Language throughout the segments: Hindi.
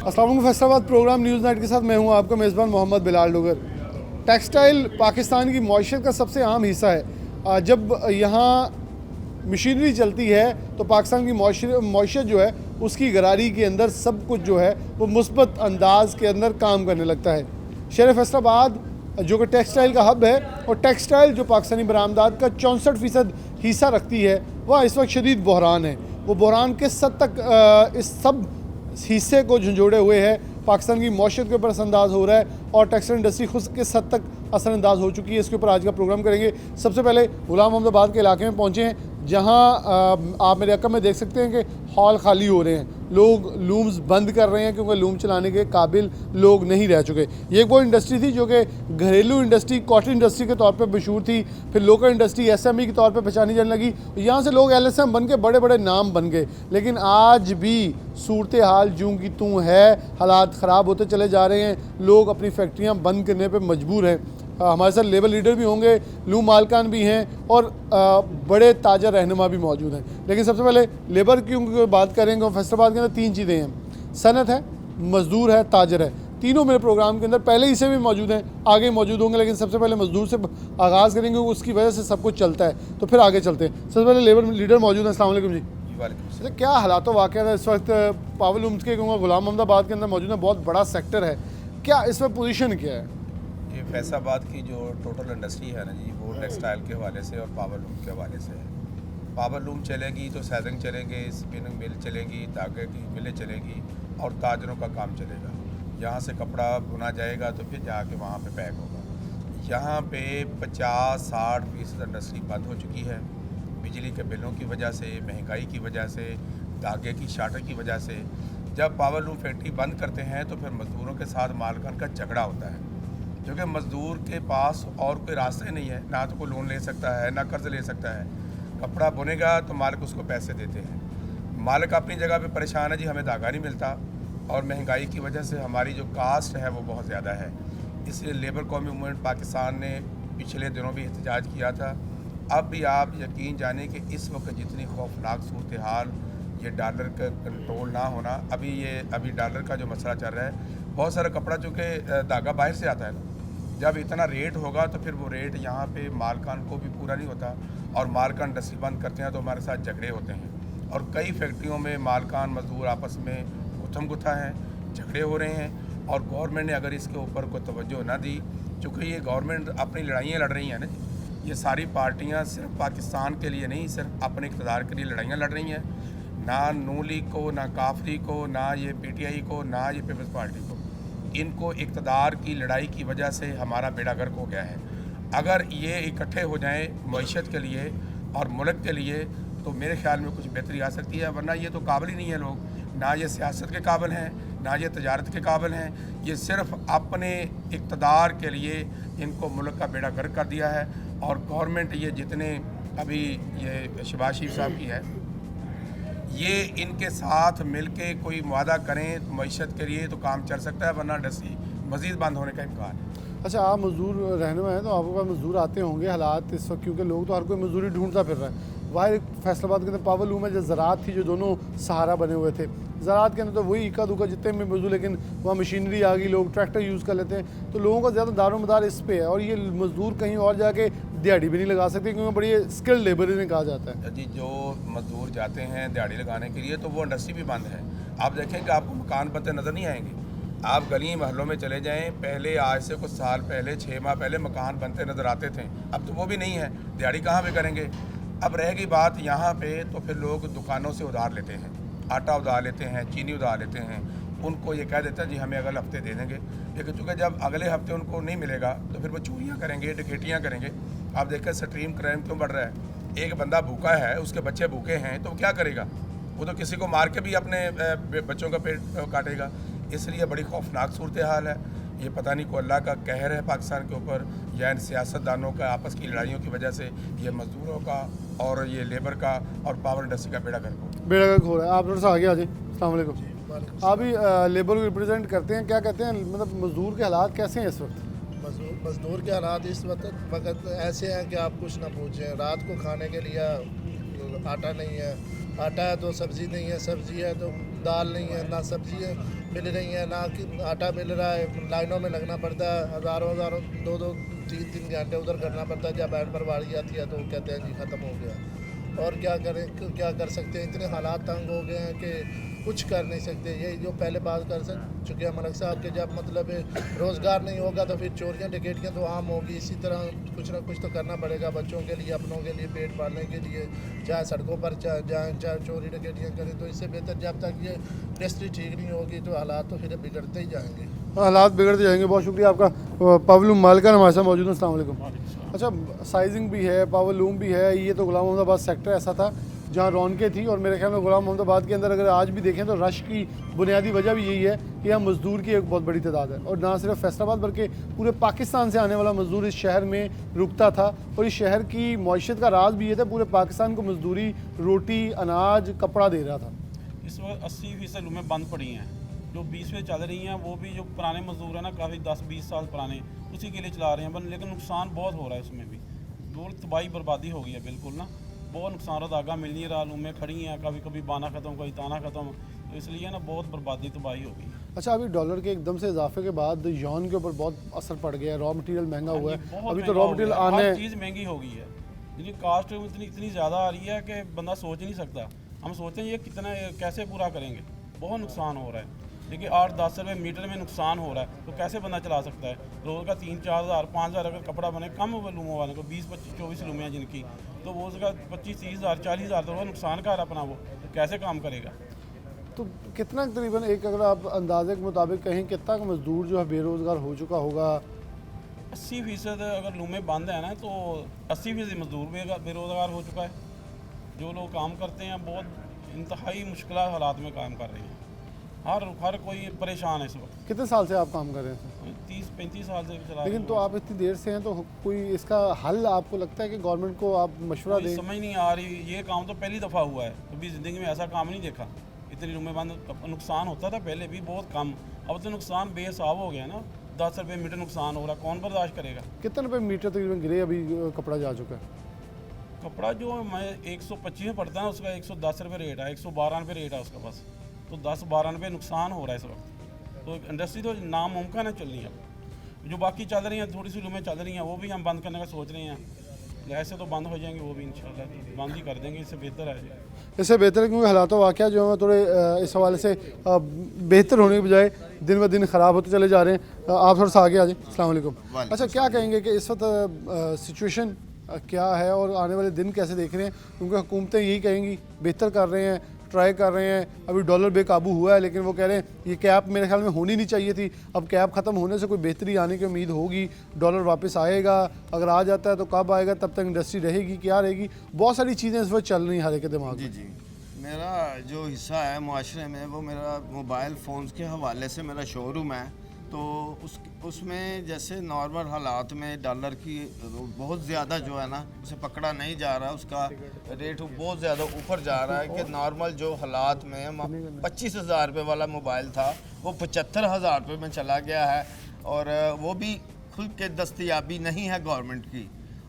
अस्सलाम वालेकुम। फैसलाबाद प्रोग्राम न्यूज़ नाइट के साथ मैं हूं आपका मेज़बान मोहम्मद बिलाल डोगर। टेक्सटाइल पाकिस्तान की मईशत का सबसे अहम हिस्सा है। जब यहाँ मशीनरी चलती है तो पाकिस्तान की मईशत जो है उसकी गरारी के अंदर सब कुछ जो है वो मुस्बत अंदाज के अंदर काम करने लगता है। शहर फैसलाबाद जो कि टेक्सटाइल का हब है और टेक्सटाइल जो पाकिस्तानी बरामदात का 64% हिस्सा रखती है, वह इस वक्त शदीद बहरान है। वो बहरान किस हद तक इस सब हिस्से को झंझोड़े हुए है, पाकिस्तान की मईशत के ऊपर असरअंदाज हो रहा है और टेक्सटाइल इंडस्ट्री खुद किस हद तक असरअंदाज हो चुकी है, इसके ऊपर आज का प्रोग्राम करेंगे। सबसे पहले गुलाम अहमदाबाद के इलाके में पहुँचे हैं, जहाँ आप मेरे अक्म में देख सकते हैं कि हॉल खाली हो रहे हैं, लोग लूम्स बंद कर रहे हैं क्योंकि लूम चलाने के काबिल लोग नहीं रह चुके। ये एक वो इंडस्ट्री थी जो कि घरेलू इंडस्ट्री, कॉटन इंडस्ट्री के तौर पे मशहूर थी, फिर लोकल इंडस्ट्री एसएमई के तौर पे पहचानी जाने लगी। यहाँ से लोग एलएसएम बन के बड़े बड़े नाम बन गए, लेकिन आज भी सूरत हाल जूं की तूं है, हालात ख़राब होते चले जा रहे हैं, लोग अपनी फैक्ट्रियाँ बंद करने पर मजबूर हैं। हमारे साथ लेबर लीडर भी होंगे, लूम मालकान भी हैं और बड़े ताजा रहनुमा भी मौजूद हैं। लेकिन सबसे पहले लेबर की बात करेंगे। फैसलाबाद के अंदर 3 चीज़ें हैं, सनत है, मजदूर है, ताजर है। तीनों मेरे प्रोग्राम के अंदर पहले ही से भी मौजूद हैं, आगे मौजूद होंगे, लेकिन सबसे पहले मजदूर से आगाज़ करेंगे, उसकी वजह से सब कुछ चलता है, तो फिर आगे चलते हैं। सबसे पहले लेबर लीडर मौजूद हैं। अस्सलाम वालेकुम जी। अच्छा, क्या हालात वाक़या है इस वक्त पावर लूम्स के? गुलाम अहमदाबाद के अंदर मौजूद है, बहुत बड़ा सेक्टर है, क्या इस वक्त पोजीशन क्या है? ये फैसलाबाद की जो टोटल इंडस्ट्री है ना जी, वो टेक्सटाइल के हवाले से और पावर लूम के हवाले से है। पावर लूम चलेगी तो सैजिंग चलेंगे, स्पिनिंग मिल चलेगी, धागे की मिलें चलेगी और ताजरों का काम चलेगा। यहाँ से कपड़ा बुना जाएगा तो फिर जाके वहाँ पे पैक होगा। यहाँ पे 50-60% इंडस्ट्री बंद हो चुकी है, बिजली के बिलों की वजह से, महंगाई की वजह से, धागे की शार्टेज की वजह से। जब पावर लूम फैक्ट्री बंद करते हैं तो फिर मज़दूरों के साथ मालकान का झगड़ा होता है, क्योंकि मज़दूर के पास और कोई रास्ते नहीं है, ना तो कोई लोन ले सकता है, ना कर्ज़ ले सकता है। कपड़ा बुनेगा तो मालिक उसको पैसे देते हैं, मालिक अपनी जगह पे परेशान है जी, हमें धागा नहीं मिलता और महंगाई की वजह से हमारी जो कास्ट है वो बहुत ज़्यादा है। इसलिए लेबर कौमी मूवमेंट पाकिस्तान ने पिछले दिनों भी एहतजाज किया था। अब भी आप यकीन जाने कि इस वक्त जितनी खौफनाक सूरत हाल, ये डॉलर का कंट्रोल ना होना, अभी डॉलर का जो मसला चल रहा है, बहुत सारा कपड़ा चूँकि धागा बाहर से आता है ना, जब इतना रेट होगा तो फिर वो रेट यहाँ पे मालकान को भी पूरा नहीं होता और मालकान इंडस्ट्री बंद करते हैं तो हमारे साथ झगड़े होते हैं और कई फैक्ट्रियों में मालकान मजदूर आपस में गुथम गुथा हैं, झगड़े हो रहे हैं। और गवर्नमेंट ने अगर इसके ऊपर कोई तवज्जो ना दी, चूँकि ये गवर्नमेंट अपनी लड़ाइयाँ लड़ रही हैं ना, ये सारी पार्टियाँ सिर्फ पाकिस्तान के लिए नहीं, सिर्फ अपने इक़्तिदार के लिए लड़ाइयाँ लड़ रही हैं, ना नून लीग को, ना काफ लीग को, ना ये PTI को, ना ये पीपल्स पार्टी को। इनको इक़्तिदार की लड़ाई की वजह से हमारा बेड़ा गर्क हो गया है। अगर ये इकट्ठे हो जाएं मईशत के लिए और मुल्क के लिए तो मेरे ख्याल में कुछ बेहतरी आ सकती है, वरना ये तो काबिल ही नहीं है लोग, ना ये सियासत के काबिल हैं, ना ये तजारत के काबिल हैं। ये सिर्फ अपने इक़्तिदार के लिए इनको मुल्क का बेड़ा गर्क कर दिया है। और गवर्नमेंट ये जितने अभी ये शहबाज शरीफ साहब की है, ये इनके साथ मिलके कोई वादा करें मईशत के लिए तो काम चल सकता है, वरना इंडस्ट्री मज़ीद बंद होने का इम्कान है। अच्छा, आप मजदूर रहने में हैं तो आपके पास मजदूर आते होंगे, हालात इस वक्त क्योंकि लोग तो हर कोई मजदूरी ढूंढता फिर रहा है। वाहिर फैसलाबाद के अंदर पावर लूम है, जो ज़राअत थी, जो दोनों सहारा बने हुए थे, ज़राअत के अंदर तो वही इक्का दुक्का जितने भी मजदूर, लेकिन वहाँ मशीनरी आ गई, लोग ट्रैक्टर यूज़ कर लेते हैं, तो लोगों का ज़्यादा दारोमदार इस पे है और ये मजदूर कहीं और जाके दिहाड़ी भी नहीं लगा सकते क्योंकि बड़ी स्किल्ड लेबर इन्हें कहा जाता है। जी, जो मजदूर जाते हैं दिहाड़ी लगाने के लिए तो वो इंडस्ट्री भी बंद है। आप देखें कि आपको मकान बनते नज़र नहीं आएंगे। आप गली महलों में चले जाएं, पहले आज से कुछ साल पहले, 6 माह पहले मकान बनते नज़र आते थे, अब तो वो भी नहीं है। दिहाड़ी कहाँ पे करेंगे? अब रह गई बात यहाँ पे, तो फिर लोग दुकानों से उधार लेते हैं, आटा उधार लेते हैं, चीनी उधार लेते हैं, उनको ये कह देते हैं जी हमें अगले हफ्ते दे देंगे, लेकिन चूँकि जब अगले हफ्ते उनको नहीं मिलेगा तो फिर वो चोरियाँ करेंगे, डकैतियाँ करेंगे। आप देखें स्ट्रीम क्राइम क्यों बढ़ रहा है। एक बंदा भूखा है, उसके बच्चे भूखे हैं, तो वो क्या करेगा? वो तो किसी को मार के भी अपने बच्चों का पेट काटेगा। इसलिए बड़ी खौफनाक सूरत हाल है। ये पता नहीं को अल्लाह का कहर है पाकिस्तान के ऊपर या इन सियासतदानों का आपस की लड़ाइयों की वजह से ये मजदूरों का और ये लेबर का और पावर इंडस्ट्री का बेड़ा गर्क हो रहा है। आप थोड़ा सा आगे आ जाए। अस्सलाम वालेकुम। आप भी लेबर को रिप्रेजेंट करते हैं, क्या कहते हैं, मतलब मजदूर के हालात कैसे हैं इस वक्त? मजदूर के हालात इस वक्त ऐसे हैं कि आप कुछ ना पूछें। रात को खाने के लिए आटा नहीं है, आटा है तो सब्ज़ी नहीं है, सब्ज़ी है तो दाल नहीं है, ना सब्ज़ी है मिल रही है, ना आटा मिल रहा है। लाइनों में लगना पड़ता है, हज़ारों हज़ारों 2-2 3-3 घंटे उधर करना पड़ता है। जब एंड पर बारी आती है तो वो कहते हैं जी ख़त्म हो गया। और क्या करें, क्या कर सकते हैं, इतने हालात तंग हो गए हैं कि कुछ कर नहीं सकते। ये जो पहले बात कर चुके हैं मलक साहब के, जब मतलब रोज़गार नहीं होगा तो फिर चोरियाँ डकैतियाँ तो आम होगी। इसी तरह कुछ ना कुछ तो करना पड़ेगा बच्चों के लिए, अपनों के लिए, पेट पालने के लिए, चाहे सड़कों पर जाएँ, चाहे चोरी डकैतियाँ करें। तो इससे बेहतर जब तक ये इंडस्ट्री ठीक नहीं होगी तो हालात तो फिर बिगड़ते ही जाएंगे। हालात बिगड़ते जाएंगे। बहुत शुक्रिया आपका। पावर मालिका हमारे साथ मौजूद है। अस्सलाम वालेकुम। अच्छा, साइजिंग भी है, पावर लूम भी है। ये तो गुलाम मोहम्मदाबाद सेक्टर ऐसा था जहाँ रौनकें थी, और मेरे ख्याल में गुलाम मोहम्मदाबाद के अंदर अगर आज भी देखें तो रश की बुनियादी वजह भी यही है कि यहाँ मज़दूर की एक बहुत बड़ी तादाद है, और ना सिर्फ फैसलाबाद बल्कि पूरे पाकिस्तान से आने वाला मज़दूर इस शहर में रुकता था। और इस शहर की मईशत का राज भी ये था, पूरे पाकिस्तान को मज़दूरी, रोटी, अनाज, कपड़ा दे रहा था। इस वक्त 80% लूमें बंद पड़ी हैं। जो 20 में चल रही हैं वो भी जो पुराने मजदूर हैं ना, काफ़ी 10-20 साल पुराने, उसी के लिए चला रहे हैं। लेकिन नुकसान बहुत हो रहा है उसमें भी, बहुत तबाही बर्बादी हो गई है बिल्कुल ना। बहुत नुकसान हो रहा, धागा मिल नहीं रहा, लूमें खड़ी हैं, कभी कभी बाना ख़त्म, कभी ताना ख़त्म, तो इसलिए ना बहुत बर्बादी तबाही हो गई है। अच्छा, अभी डॉलर के एकदम से इजाफे के बाद यौन के ऊपर बहुत असर पड़ गया है, रॉ मटेरियल महंगा हुआ है। अभी तो रॉ मटेरियल आने, हर चीज़ महंगी हो गई है, यानी कास्ट इतनी ज़्यादा आ रही है कि बंदा सोच नहीं सकता। हम सोचते हैं ये कितना, कैसे पूरा करेंगे, बहुत नुकसान हो रहा है। देखिए 8-10 रुपये मीटर में नुकसान हो रहा है, तो कैसे बंदा चला सकता है। रोज़ का 3-4 हज़ार 5 हज़ार अगर कपड़ा बने, कम लूमों वाले को 20-25-24 लूमें हैं जिनकी, तो वो उसका 25-30 हज़ार 40 हज़ार तो वो नुकसान कर अपना, वो कैसे काम करेगा। तो कितना तकरीबन एक, अगर आप अंदाजे के मुताबिक कहें, कितना का मजदूर जो है बेरोज़गार हो चुका होगा? 80% अगर लूमें बंद है ना, तो 80% मजदूर बेरोज़गार हो चुका है। जो लोग काम करते हैं बहुत इंतहाई मुश्किल हालात में काम कर रहे हैं। हर कोई परेशान है इस वक्त। कितने साल से आप काम कर रहे हैं? 30-35 साल से चला। लेकिन तो आप इतनी देर से हैं, तो कोई इसका हल आपको लगता है कि गवर्नमेंट को आप मशवरा दें? समझ नहीं आ रही। ये काम तो पहली दफ़ा हुआ है, कभी ज़िंदगी में ऐसा काम नहीं देखा। इतनी लूमें बंद, नुकसान होता था पहले भी बहुत कम, अब तो नुकसान बेहिसाब हो गया ना। 10 रुपये मीटर नुकसान हो रहा, कौन बर्दाश्त करेगा। कितने रुपये मीटर तकरीबन गिरे अभी कपड़ा जा चुका है? कपड़ा जो मैं 125 में पड़ता है उसका 110 रुपये रेट है, 112 रुपये रेट है उसका बस, तो 10-12 रुपये नुकसान हो रहा है इस वक्त। तो इंडस्ट्री तो नामुमकिन है चलनी। अब जो बाकी चल रही हैं, थोड़ी सी लूमें चल रही हैं, वो भी हम बंद करने का सोच रहे हैं। ऐसे तो बंद हो जाएंगे वो भी इंशाल्लाह, बंद ही कर देंगे, इससे बेहतर है। इससे बेहतर है, क्योंकि हालात वाक़या जो है थोड़े इस हवाले से बेहतर होने के बजाय दिन ब दिन ख़राब होते चले जा रहे हैं। आप थोड़ा सा आगे आ जाए। अस्सलाम वालेकुम। अच्छा, क्या कहेंगे कि इस वक्त सिचुएशन क्या है और आने वाले दिन कैसे देख रहे हैं? क्योंकि हुकूमतें यही कहेंगी, बेहतर कर रहे हैं, ट्राई कर रहे हैं। अभी डॉलर बेकाबू हुआ है, लेकिन वो कह रहे हैं ये कैप मेरे ख्याल में होनी नहीं चाहिए थी। अब कैप ख़त्म होने से कोई बेहतरी आने की उम्मीद होगी, डॉलर वापस आएगा। अगर आ जाता है तो कब आएगा, तब तक इंडस्ट्री रहेगी, क्या रहेगी, बहुत सारी चीज़ें इस वक्त चल रही हैं हर एक के दिमाग में। जी मेरा जो हिस्सा है माशरे में, वो मेरा मोबाइल फ़ोन्स के हवाले से मेरा शोरूम है। तो उसमें जैसे नॉर्मल हालात में डॉलर की बहुत ज़्यादा जो है ना, उसे पकड़ा नहीं जा रहा, उसका रेट बहुत ज़्यादा ऊपर जा रहा है। कि नॉर्मल जो हालात में 25,000 रुपये वाला मोबाइल था वो 75,000 रुपये में चला गया है। और वो भी खुद के दस्तयाबी नहीं है गवर्नमेंट की,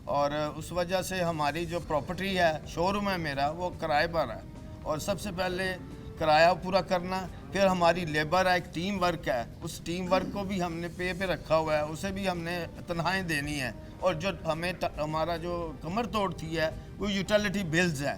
और उस वजह से हमारी जो प्रॉपर्टी है, शोरूम है मेरा, वो किराए पर है। और सबसे पहले किराया पूरा करना, फिर हमारी लेबर है, एक टीम वर्क है, उस टीम वर्क को भी हमने पे रखा हुआ है, उसे भी हमने तनख्वाहें देनी है। और जो हमारा जो कमर तोड़ती है वो यूटिलिटी बिल्स है।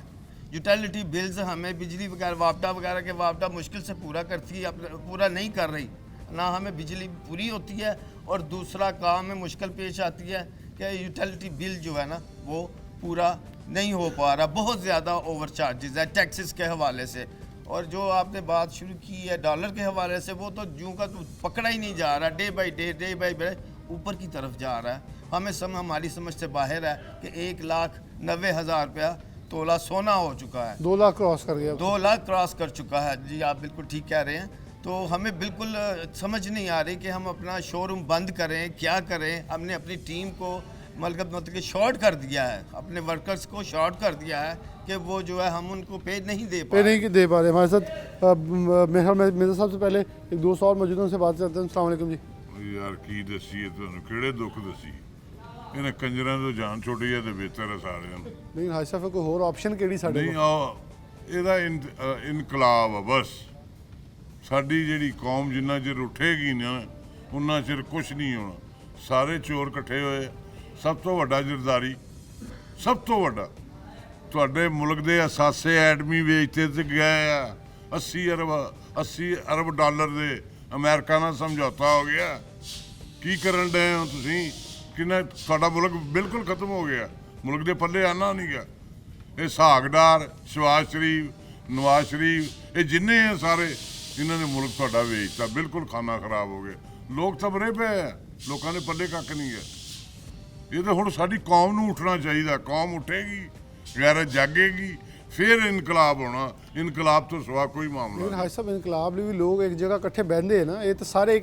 यूटिलिटी बिल्स हमें बिजली वगैरह वापडा वगैरह के वापडा मुश्किल से पूरा करती है, पूरा नहीं कर रही ना, हमें बिजली पूरी होती है। और दूसरा काम में मुश्किल पेश आती है कि यूटिलिटी बिल जो है ना वो पूरा नहीं हो पा रहा, बहुत ज़्यादा ओवर चार्जेस है टैक्सेस के हवाले से। और जो आपने बात शुरू की है डॉलर के हवाले से, वो तो यूँ का तो पकड़ा ही नहीं जा रहा, डे बाई डे ऊपर की तरफ जा रहा है। हमारी समझ से बाहर है कि 1,90,000 रुपया तोला सोना हो चुका है। 2 लाख क्रॉस कर गया, 2 लाख क्रॉस कर चुका है। जी आप बिल्कुल ठीक कह रहे हैं। तो हमें बिल्कुल समझ नहीं आ रही कि हम अपना शोरूम बंद करें, क्या करें। हमने अपनी टीम को मतलब कि शॉर्ट कर दिया है, अपने वर्कर्स को शॉर्ट कर दिया है कि वो जो है हम उनको पे नहीं दे पा रहे। हमारे साथ मेरे सबसे पहले एक दोस्त और मौजूद हैं, उनसे बात करते हैं। अस्सलाम वालेकुम जी। यार की दसीए ਤੁਹਾਨੂੰ ਕਿਹੜੇ दुख दसी ਇਹਨਾਂ ਕੰਜਰਾਂ ਤੋਂ ਜਾਨ ਛੁੱਟ ਜਾਏ ਤੇ ਬਿਹਤਰ ਹੈ ਸਾਰਿਆਂ ਨੂੰ। लेकिन हाई साहब कोई होर ऑप्शन केड़ी साडे नहीं कोल? ਇਹਦਾ ਇਨਕਲਾਬ ਆ ਬਸ। ਸਾਡੀ ਜਿਹੜੀ ਕੌਮ ਜਿੰਨਾ ਚਿਰ ਉੱਠੇਗੀ ਨਾ ਉਨਾ ਚਿਰ ਕੁਛ ਨਹੀਂ ਹੋਣਾ। ਸਾਰੇ ਚੋਰ ਇਕੱਠੇ ਹੋਏ। ਸਭ ਤੋਂ ਵੱਡਾ ਜਰਦਾਰੀ, ਸਭ ਤੋਂ ਵੱਡਾ ਤੁਹਾਡੇ ਮੁਲਕ ਦੇ ਅਸਾਸੇ ਐਟਮੀ ਵੇਚਤੇ ਤੇ ਗਏ ਆ 80 ਅਰਬ ਡਾਲਰ ਦੇ। ਅਮਰੀਕਾ ਨਾਲ ਸਮਝੌਤਾ ਹੋ ਗਿਆ। ਕੀ ਕਰਨ ਡਏ ਹੋ ਤੁਸੀਂ? ਕਿੰਨਾ ਤੁਹਾਡਾ ਮੁਲਕ ਬਿਲਕੁਲ ਖਤਮ ਹੋ ਗਿਆ। ਮੁਲਕ ਦੇ ਪੱਲੇ ਆਨਾ ਨਹੀਂ ਗਿਆ। ਇਹ ਸਾਗਡਾਰ, ਸ਼ਵਾਜ਼ ਸ਼ਰੀਫ, ਨਵਾਜ਼ ਸ਼ਰੀਫ, ਇਹ ਜਿੰਨੇ ਆ ਸਾਰੇ ਇਹਨਾਂ ਨੇ ਮੁਲਕ ਤੁਹਾਡਾ ਵੇਚਤਾ। ਬਿਲਕੁਲ ਖਾਨਾ ਖਰਾਬ ਹੋ ਗਿਆ। ਲੋਕ ਤਾਂ ਮਰੇ ਪਏ ਆ, ਲੋਕਾਂ ਦੇ ਪੱਲੇ ਕੱਖ ਨਹੀਂ ਹੈ। ਇਹ ਤਾਂ ਹੁਣ ਸਾਡੀ ਕੌਮ ਨੂੰ ਉੱਠਣਾ ਚਾਹੀਦਾ। ਕੌਮ ਉੱਠੇਗੀ, ਗੈਰਤ ਜਾਗੇਗੀ, ਫਿਰ ਇਨਕਲਾਬ ਹੋਣਾ। ਇਨਕਲਾਬ ਤੋਂ ਸਿਵਾ ਕੋਈ ਮਾਮਲਾ लेकिन नहीं। हाजी साहब इनकलाब लिए भी लोग एक जगह इकट्ठे बहते हैं ना। ये तो सारे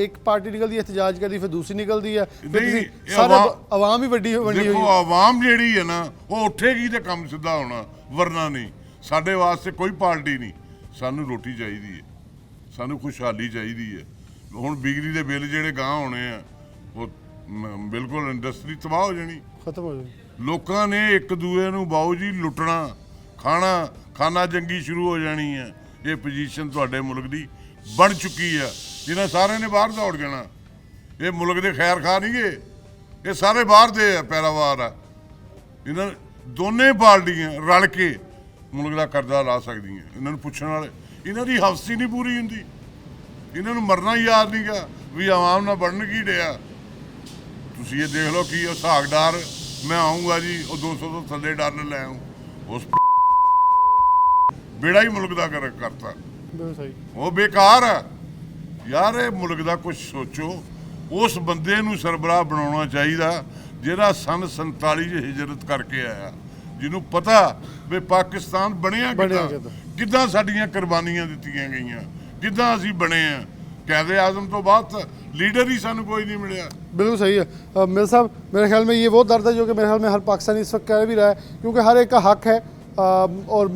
एक पार्टी निकलती है एहतजाज करती, फिर दूसरी निकलती है, फिर नहीं, किसी- ये सारे अवाम- अवाम ही वड्डी बनी ਦੇਖੋ हुई है। ਆਵਾਮ ਜਿਹੜੀ ਹੈ ਨਾ ਉਹ ਉੱਠੇਗੀ ਤੇ ਕੰਮ ਸਿੱਧਾ ਹੋਣਾ, ਵਰਨਾ ਨਹੀਂ। ਸਾਡੇ ਵਾਸਤੇ ਕੋਈ ਪਾਰਟੀ ਨਹੀਂ। ਸਾਨੂੰ ਰੋਟੀ ਚਾਹੀਦੀ ਹੈ, ਸਾਨੂੰ ਖੁਸ਼ਹਾਲੀ ਚਾਹੀਦੀ ਹੈ। ਹੁਣ ਬਿਜਲੀ ਦੇ ਬਿੱਲ ਜਿਹੜੇ ਗਾਂ ਹੋਣੇ ਆ ਉਹ ਬਿਲਕੁਲ ਇੰਡਸਟਰੀ ਤਬਾਹ ਹੋ ਜਾਣੀ। खत्म हो जाए। ਲੋਕਾਂ ਨੇ ਇੱਕ ਦੂਏ ਨੂੰ ਬਾਊ ਜੀ ਲੁੱਟਣਾ, ਖਾਣਾ ਜੰਗੀ ਸ਼ੁਰੂ ਹੋ ਜਾਣੀ ਹੈ। ਇਹ ਪੋਜੀਸ਼ਨ ਤੁਹਾਡੇ ਮੁਲਕ ਦੀ ਬਣ ਚੁੱਕੀ ਆ। ਜਿਹਨਾਂ ਸਾਰਿਆਂ ਨੇ ਬਾਹਰ ਦੌੜ ਜਾਣਾ। ਇਹ ਮੁਲਕ ਦੇ ਖੈਰ ਖਾ ਨਹੀਂ ਗਏ, ਇਹ ਸਾਰੇ ਬਾਹਰ ਦੇ ਆ, ਪੈਰਾਵਾਰ ਆ। ਇਹਨਾਂ ਦੋਨੇ ਪਾਰਟੀਆਂ ਰਲ ਕੇ ਮੁਲਕ ਦਾ ਕਰਜ਼ਾ ਲਾ ਸਕਦੀਆਂ। ਇਹਨਾਂ ਨੂੰ ਪੁੱਛਣ ਵਾਲੇ, ਇਹਨਾਂ ਦੀ ਹਵਸ ਹੀ ਨਹੀਂ ਪੂਰੀ ਹੁੰਦੀ। ਇਹਨਾਂ ਨੂੰ ਮਰਨਾ ਹੀ ਯਾਦ ਨਹੀਂ ਗਾ ਵੀ ਆਵਾਮ ਨਾਲ ਬਣਨ ਕੀ ਡਿਆ। ਤੁਸੀਂ ਇਹ ਦੇਖ ਲਓ ਕੀ ਉਹ ਸਾਗਦਾਰ, ਮੈਂ ਆਉਂਗਾ ਜੀ ਉਹ 200 ਤੋਂ ਥੱਲੇ ਡਾਲਰ ਲੈ ਆऊं, ਉਸ ਬੇੜਾ ਹੀ ਮੁਲਕ ਦਾ ਕਰਤਾ। बिल्कुल सही। ਉਹ ਬੇਕਾਰ ਆ ਯਾਰ। ਇਹ ਮੁਲਕ ਦਾ ਕੁਝ ਸੋਚੋ। ਉਸ ਬੰਦੇ ਨੂੰ ਸਰਬਰਾਹ ਬਣਾਉਣਾ ਚਾਹੀਦਾ ਜਿਹੜਾ ਸਨ 47 'ਚ ਹਿਜਰਤ ਕਰਕੇ ਆਇਆ, ਜਿਹਨੂੰ ਪਤਾ ਵੀ ਪਾਕਿਸਤਾਨ ਬਣਿਆ ਬਣਿਆ ਕਿੱਦਾਂ, ਕਿੱਦਾਂ ਸਾਡੀਆਂ ਕੁਰਬਾਨੀਆਂ ਦਿੱਤੀਆਂ ਗਈਆਂ, ਕਿੱਦਾਂ ਅਸੀਂ ਬਣੇ ਆ। ਕਾਇਦੇ ਆਜ਼ਮ ਤੋਂ ਬਾਅਦ ਤਾਂ ਲੀਡਰ ਹੀ ਸਾਨੂੰ ਕੋਈ नहीं मिला। बिल्कुल सही है। मिल साहब, मेरे ख्याल में ये वो दर्द है जो कि मेरे ख्याल में हर पाकिस्तानी इस वक्त कह भी रहा है, क्योंकि हर एक का हक है। और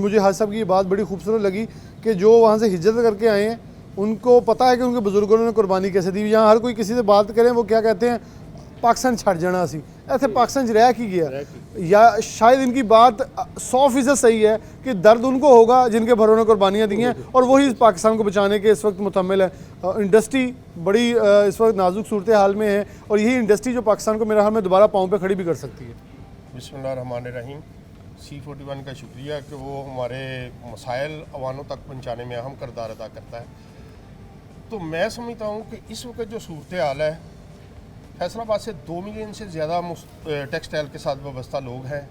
मुझे हाजी साहब की ये बात बड़ी खूबसूरत लगी कि जो वहाँ से हिजरत करके आए हैं उनको पता है कि उनके बुजुर्गों ने कुर्बानी कैसे दी। यहाँ हर कोई किसी से बात करें वो क्या कहते हैं, पाकिस्तान छड़ जाना सी, ऐसे पाकिस्तान रह की गया। या शायद इनकी बात 100% सही है कि दर्द उनको होगा जिनके घरों ने कुर्बानियाँ दी हैं, और वही पाकिस्तान को बचाने के इस वक्त मुतम्मिल है। इंडस्ट्री बड़ी इस वक्त नाजुक सूरत हाल में है, और यही इंडस्ट्री जो पाकिस्तान को मेरे हाल में दोबारा पाँव पे खड़ी भी कर सकती है। बिस्मिल्लाहिर्रहमानिर्रहीम। C41 का शुक्रिया कि वो हमारे मसाइल अवानों तक पहुँचाने में अहम किरदार अदा करता है। तो मैं समझता हूँ कि इस वक्त जो सूरत हाल है, फैसलाबाद से 2 मिलियन से ज़्यादा टेक्सटाइल के साथ वाबस्ता लोग हैं।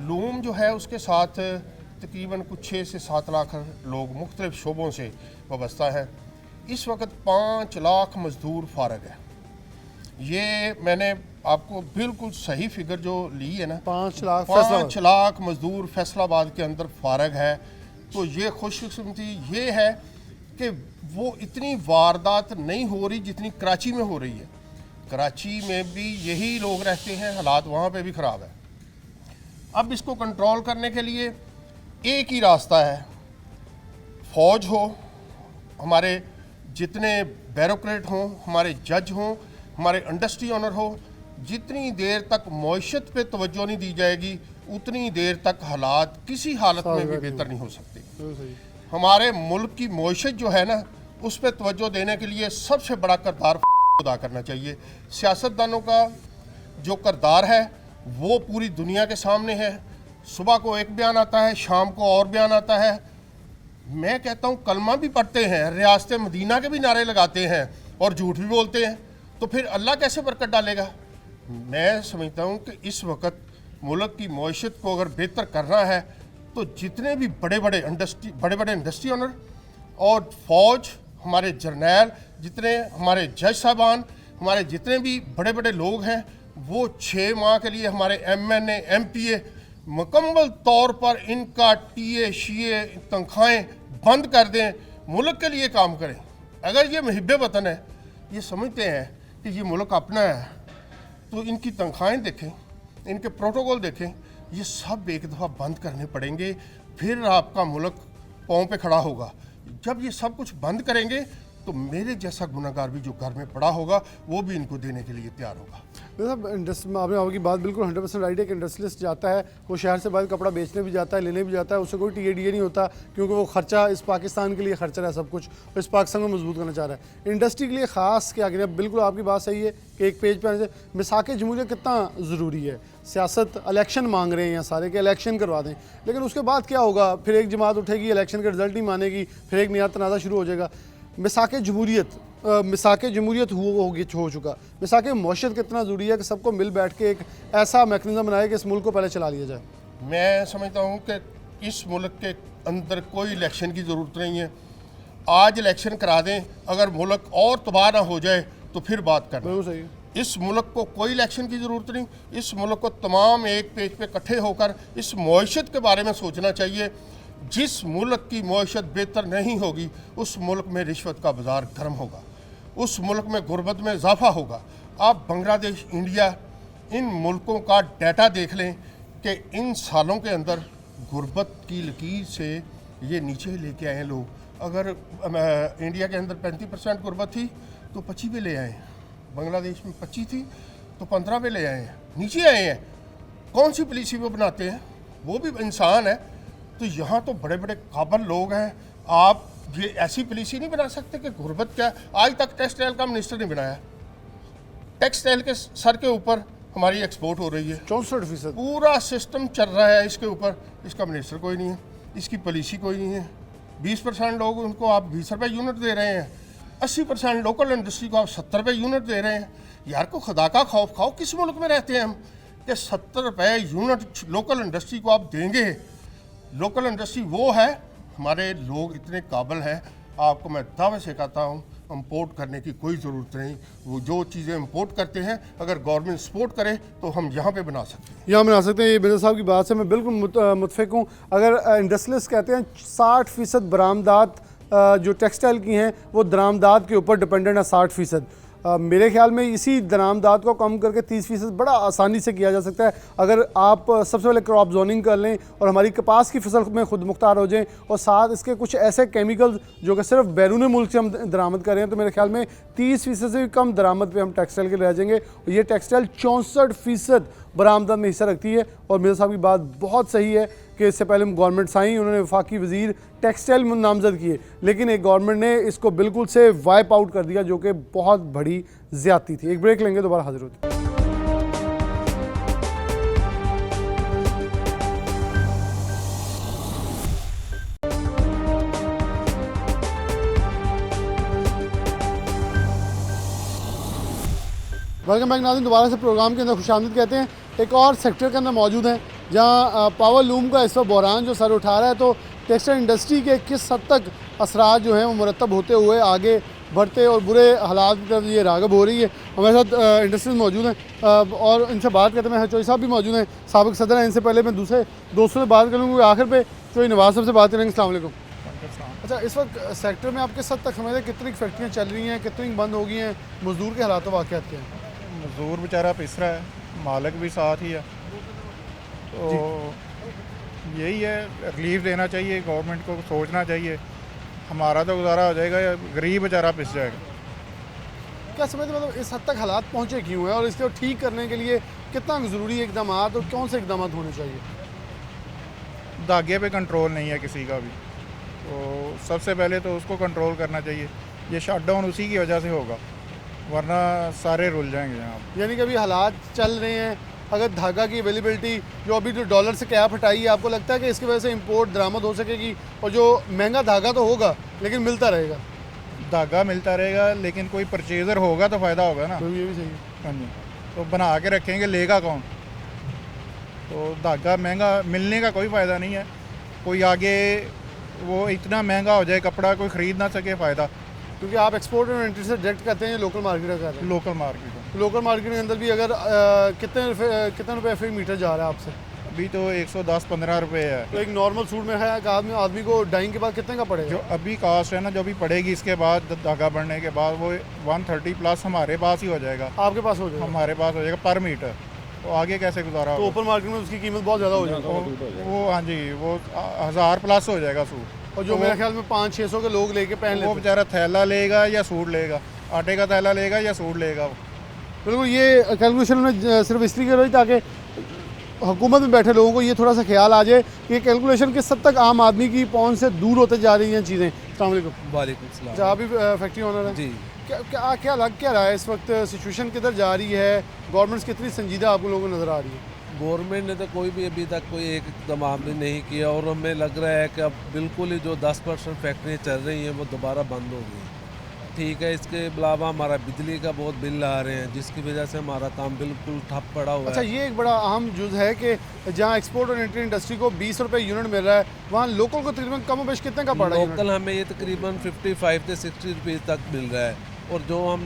लूम जो है उसके साथ तकरीबन कुछ 6 से 7 लाख लोग मुख्तलिफ़ शोबों से वाबस्ता हैं। इस वक्त 5 लाख मज़दूर फ़ारग है। ये मैंने आपको बिल्कुल सही फिगर जो ली है ना, 5 लाख 5 लाख मज़दूर फैसलाबाद के अंदर फ़ारग है। तो ये खुशकिस्मती ये है कि वो इतनी वारदात नहीं हो रही जितनी कराची में हो रही है। कराची में भी यही लोग रहते हैं, हालात वहाँ पे भी ख़राब है। अब इसको कंट्रोल करने के लिए एक ही रास्ता है, फ़ौज हो, हमारे जितने ब्यूरोक्रेट हों, हमारे जज हों, हमारे इंडस्ट्री ऑनर हो। जितनी देर तक मईशत पे तवज्जो नहीं दी जाएगी उतनी देर तक हालात किसी हालत में भी बेहतर नहीं हो सकते। हमारे मुल्क की मईशत जो है ना, उस पर तवज्जो देने के लिए सबसे बड़ा किरदार अदा करना चाहिए। सियासतदानों का जो किरदार है वो पूरी दुनिया के सामने है। सुबह को एक बयान आता है, शाम को और बयान आता है। मैं कहता हूँ कलमा भी पढ़ते हैं, रियासत मदीना के भी नारे लगाते हैं और झूठ भी बोलते हैं, तो फिर अल्लाह कैसे बरकत डालेगा। मैं समझता हूँ कि इस वक्त मुल्क की मईशत को अगर बेहतर करना है तो जितने भी बड़े बड़े इंडस्ट्री ऑनर और फौज, हमारे जर्नैल, जितने हमारे जज साहबान, हमारे जितने भी बड़े बड़े लोग हैं, वो 6 माह के लिए हमारे MNA MPA मुकम्मल तौर पर इनका टीए शीए तनख्वाहें बंद कर दें, मुल्क के लिए काम करें। अगर ये मुहिब वतन है, ये समझते हैं कि ये मुल्क अपना है, तो इनकी तनख्वाहें देखें, इनके प्रोटोकॉल देखें, ये सब एक दफ़ा बंद करने पड़ेंगे, फिर आपका मुल्क पाँव पे खड़ा होगा। जब ये सब कुछ बंद करेंगे तो मेरे जैसा गुनाहगार भी जो घर में पड़ा होगा वो भी इनको देने के लिए तैयार होगा। साहब इंडस्ट्री में आपकी बात बिल्कुल 100% राइट है कि इंडस्ट्रियलिस्ट जाता है, वो शहर से बाहर कपड़ा बेचने भी जाता है, लेने भी जाता है, उससे कोई टीएडीए नहीं होता, क्योंकि वो खर्चा इस पाकिस्तान के लिए खर्चा है सब कुछ, और इस पाकिस्तान को मजबूत करना चाह रहा है। इंडस्ट्री के लिए ख़ास क्या करें? बिल्कुल आपकी बात सही है कि एक पेज पर आने से मिसाक जमहूरियत कितना ज़रूरी है। सियासत इलेक्शन मांग रहे हैं यहाँ सारे के इलेक्शन करवा दें, लेकिन उसके बाद क्या होगा? फिर एक जमात उठेगी, इलेक्शन का रिजल्ट नहीं मानेगी, फिर एक नया तनाज़ा शुरू हो जाएगा। मिसाक जमहूरियत हो चुका, मिसाक मौशत कितना ज़रूरी है कि सबको मिल बैठ के एक ऐसा मैकेनिज़्म बनाए कि इस मुल्क को पहले चला लिया जाए। मैं समझता हूँ कि इस मुल्क के अंदर कोई इलेक्शन की ज़रूरत नहीं है। आज इलेक्शन करा दें, अगर मुल्क और तबाह ना हो जाए तो फिर बात करना। बिल्कुल सही है। इस मुल्क को कोई इलेक्शन की ज़रूरत नहीं। इस मुल्क को तमाम एक पेज पे इकट्ठे होकर इस मईशत के बारे में सोचना चाहिए। जिस मुल्क की मईशत बेहतर नहीं होगी उस मुल्क में रिश्वत का बाज़ार गर्म होगा, उस मुल्क में गुर्बत में इजाफा होगा। आप बांग्लादेश, इंडिया, इन मुल्कों का डाटा देख लें कि इन सालों के अंदर गुर्बत की लकीर से ये नीचे लेके आए लोग। अगर इंडिया के अंदर 35% गुर्बत थी तो 25 पे ले आए, बांग्लादेश में 25 थी तो 15 पे ले आए हैं, नीचे आए हैं। कौन सी पॉलिसी वो बनाते हैं? वो भी इंसान है। तो यहाँ तो बड़े बड़े काबिल लोग हैं। आप ये ऐसी पॉलिसी नहीं बना सकते कि गुर्बत क्या। आज तक टेक्सटाइल का मिनिस्टर नहीं बनाया। टेक्सटाइल के सर के ऊपर हमारी एक्सपोर्ट हो रही है, 64%। पूरा सिस्टम चल रहा है इसके ऊपर, इसका मिनिस्टर कोई नहीं है, इसकी पॉलिसी कोई नहीं है। 20% लोग उनको आप 20 रुपये यूनिट दे रहे हैं, 80% लोकल इंडस्ट्री को आप 70 रुपये यूनिट दे रहे हैं। यार को खुदा का खौफ खाओ, किस मुल्क में रहते हैं हम कि 70 रुपये यूनिट लोकल इंडस्ट्री को आप देंगे? लोकल इंडस्ट्री वो है, हमारे लोग इतने काबिल हैं, आपको मैं दावे से कहता हूँ इंपोर्ट करने की कोई ज़रूरत नहीं। वो जो चीज़ें इंपोर्ट करते हैं अगर गवर्नमेंट सपोर्ट करे तो हम यहाँ पे बना सकते हैं। यहाँ बना सकते हैं। ये बिरज़ा साहब की बात से मैं बिल्कुल मुतफिक हूँ। अगर इंडस्ट्रियलिस्ट कहते हैं 60% बरामदात जो टेक्सटाइल की हैं वो दरामदात के ऊपर डिपेंडेंट है 60%। मेरे ख्याल में इसी दरामदात को कम करके 30% बड़ा आसानी से किया जा सकता है। अगर आप सबसे पहले क्रॉप जोनिंग कर लें और हमारी कपास की फसल में खुद मुख्तार हो जाएं, और साथ इसके कुछ ऐसे केमिकल्स जो कि सिर्फ बैरून मुल्क से हम दरामद कर रहे हैं, तो मेरे ख्याल में 30% से भी कम दरामद पे हम टेक्सटाइल के रह जाएंगे। और ये टेक्सटाइल 64% बरामदात में हिस्सा रखती है। और मेरे साहब की बात बहुत सही है कि इससे पहले गवर्नमेंट्स आई, उन्होंने वफाकी वज़ीर टेक्सटाइल नामजद किए, लेकिन एक गवर्नमेंट ने इसको बिल्कुल से वाइप आउट कर दिया, जो कि बहुत बड़ी ज़्यादती थी। एक ब्रेक लेंगे, दोबारा हाजिर होते हैं। वेलकम बैक नाज़रीन, दोबारा से प्रोग्राम के अंदर खुशामदीद कहते हैं। एक और सेक्टर के अंदर मौजूद हैं जहां पावर लूम का इस वक्त बहरान जो सर उठा रहा है, तो टेक्सटाइल इंडस्ट्री के किस हद तक असरात जो हैं वो मुरतब होते हुए आगे बढ़ते और बुरे हालात की तरफ ये राग़ब हो रही है। हमारे साथ इंडस्ट्रीज मौजूद हैं और इनसे बात करते हैं। चौधरी साहब भी मौजूद हैं, साबिक़ सदर हैं। इनसे पहले मैं दूसरे दोस्तों से बात करूँगा, आखिर पे चौधरी नवाज साहब से बात करेंगे। अस्सलाम वालेकुम। अच्छा, इस वक्त सेक्टर में आप किस हद तक समझते, कितनी फैक्ट्रियाँ चल रही हैं, कितनी बंद हो गई हैं, मजदूर के हालात वाक़यात क्या हैं? मजदूर बेचारा पिस रहा है, मालिक भी साथ ही है, तो यही है, रिलीफ देना चाहिए गवर्नमेंट को, सोचना चाहिए। हमारा तो गुजारा हो जाएगा या गरीब बेचारा पिस जाएगा। क्या समझते, मतलब इस हद तक हालात पहुँचे क्यों हैं और इसको ठीक करने के लिए कितना ज़रूरी इकदाम और कौन से इकदाम होने चाहिए? धागे पे कंट्रोल नहीं है किसी का भी, तो सबसे पहले तो उसको कंट्रोल करना चाहिए। ये शटडाउन उसी की वजह से होगा, वरना सारे रुल जाएंगे यहाँ। यानी कि अभी हालात चल रहे हैं, अगर धागा की अवेलेबिलिटी जो अभी जो डॉलर से कैप हटाई है, आपको लगता है कि इसकी वजह से इंपोर्ट दरामद हो सकेगी? और जो महंगा धागा तो होगा लेकिन मिलता रहेगा, धागा मिलता रहेगा लेकिन कोई परचेज़र होगा तो फ़ायदा होगा ना। तो ये भी सही है। हाँ जी, तो बना के रखेंगे, लेगा कौन? तो धागा महंगा मिलने का कोई फ़ायदा नहीं है। कोई आगे वो इतना महंगा हो जाए कपड़ा कोई ख़रीद ना सके, फ़ायदा। क्योंकि आप एक्सपोर्ट और एंट्री से डायरेक्ट करते हैं, लोकल मार्केट का कर रहे हैं। लोकल मार्केट लोकल मार्केट के अंदर भी अगर कितने रुपए फी मीटर जा रहा है आपसे? अभी तो 110-15 रुपये है। तो एक नॉर्मल सूट में है कि आदमी को डाइंग के बाद कितने का पड़ेगा? जो अभी कास्ट है ना, जो अभी पड़ेगी इसके बाद धागा बढ़ने के बाद, वो 130 प्लस हमारे पास ही हो जाएगा। आपके पास हो जाएगा? हमारे पास हो जाएगा पर मीटर। तो आगे कैसे गुजारा तो होगा? ओपन मार्केट में उसकी कीमत बहुत ज़्यादा हो जाएगी। वो हाँ जी, वो 1000 प्लस हो जाएगा सूट। और जो मेरे ख्याल में 500-600 के लोग लेके पहन वो लेते हैं। बेचारा थैला लेगा या सूट लेगा, आटे का थैला लेगा या सूट लेगा वो। बिल्कुल, ये कैलकुलेशन में सिर्फ इसलिए कर रही ताकि हुकूमत में बैठे लोगों को ये थोड़ा सा ख्याल आ जाए कि कैलकुलेशन किस हद तक आम आदमी की पहुंच से दूर होते जा रही हैं चीज़ें। अस्सलाम वालेकुम। वालेकुम सलाम। अच्छा, आप भी फैक्ट्री ओनर हैं? जी। क्या लग क्या रहा है इस वक्त, सिचुएशन किधर जा रही है, गवर्नमेंट कितनी संजीदा आपको लोगों को नज़र आ रही है? गवर्नमेंट ने तो कोई भी अभी तक कोई एक इकदाम भी नहीं किया और हमें लग रहा है कि अब बिल्कुल ही जो 10% फैक्ट्रियाँ चल रही हैं वो दोबारा बंद हो गई। ठीक है, इसके अलावा हमारा बिजली का बहुत बिल आ रहे हैं जिसकी वजह से हमारा काम बिल्कुल ठप पड़ा हुआ अच्छा, है। ये एक बड़ा अहम जुज़ है कि जहाँ एक्सपोर्ट और एंट्री इंडस्ट्री को 20 रुपये यूनिट मिल रहा है, वहाँ लोकल को तकरीबन कम बेश कितने का पड़ा है यूनिट? लोकल हमें ये तकरीबन 55 से 60 रुपये तक मिल रहा है और जो हम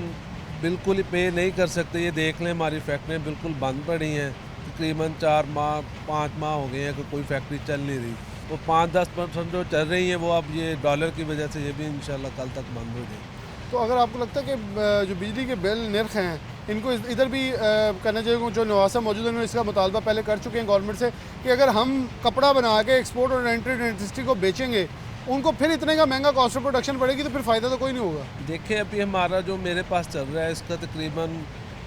बिल्कुल ही पे नहीं कर सकते, ये देख लें हमारी फैक्ट्रियाँ बिल्कुल बंद पड़ी हैं। तकरीबन 4 माह 5 माह हो गए हैं कि कोई फैक्ट्री चल नहीं रही। वो 5-10% जो चल रही हैं वो अब ये डॉलर की वजह से ये भी इंशाल्लाह कल तक बंद हो जाएगी। तो अगर आपको लगता है कि जो बिजली के बिल निर्ख हैं इनको इधर भी करना चाहिए, जो नवासा मौजूद है उन्होंने इसका मुतालबा पहले कर चुके हैं गवर्नमेंट से कि अगर हम कपड़ा बना के एक्सपोर्ट और एंट्री इंडस्ट्री को बेचेंगे, उनको फिर इतने का महंगा कॉस्ट ऑफ प्रोडक्शन पड़ेगी तो फिर फ़ायदा तो कोई नहीं होगा। देखिए, अभी हमारा जो मेरे पास चल रहा है इसका तकरीबन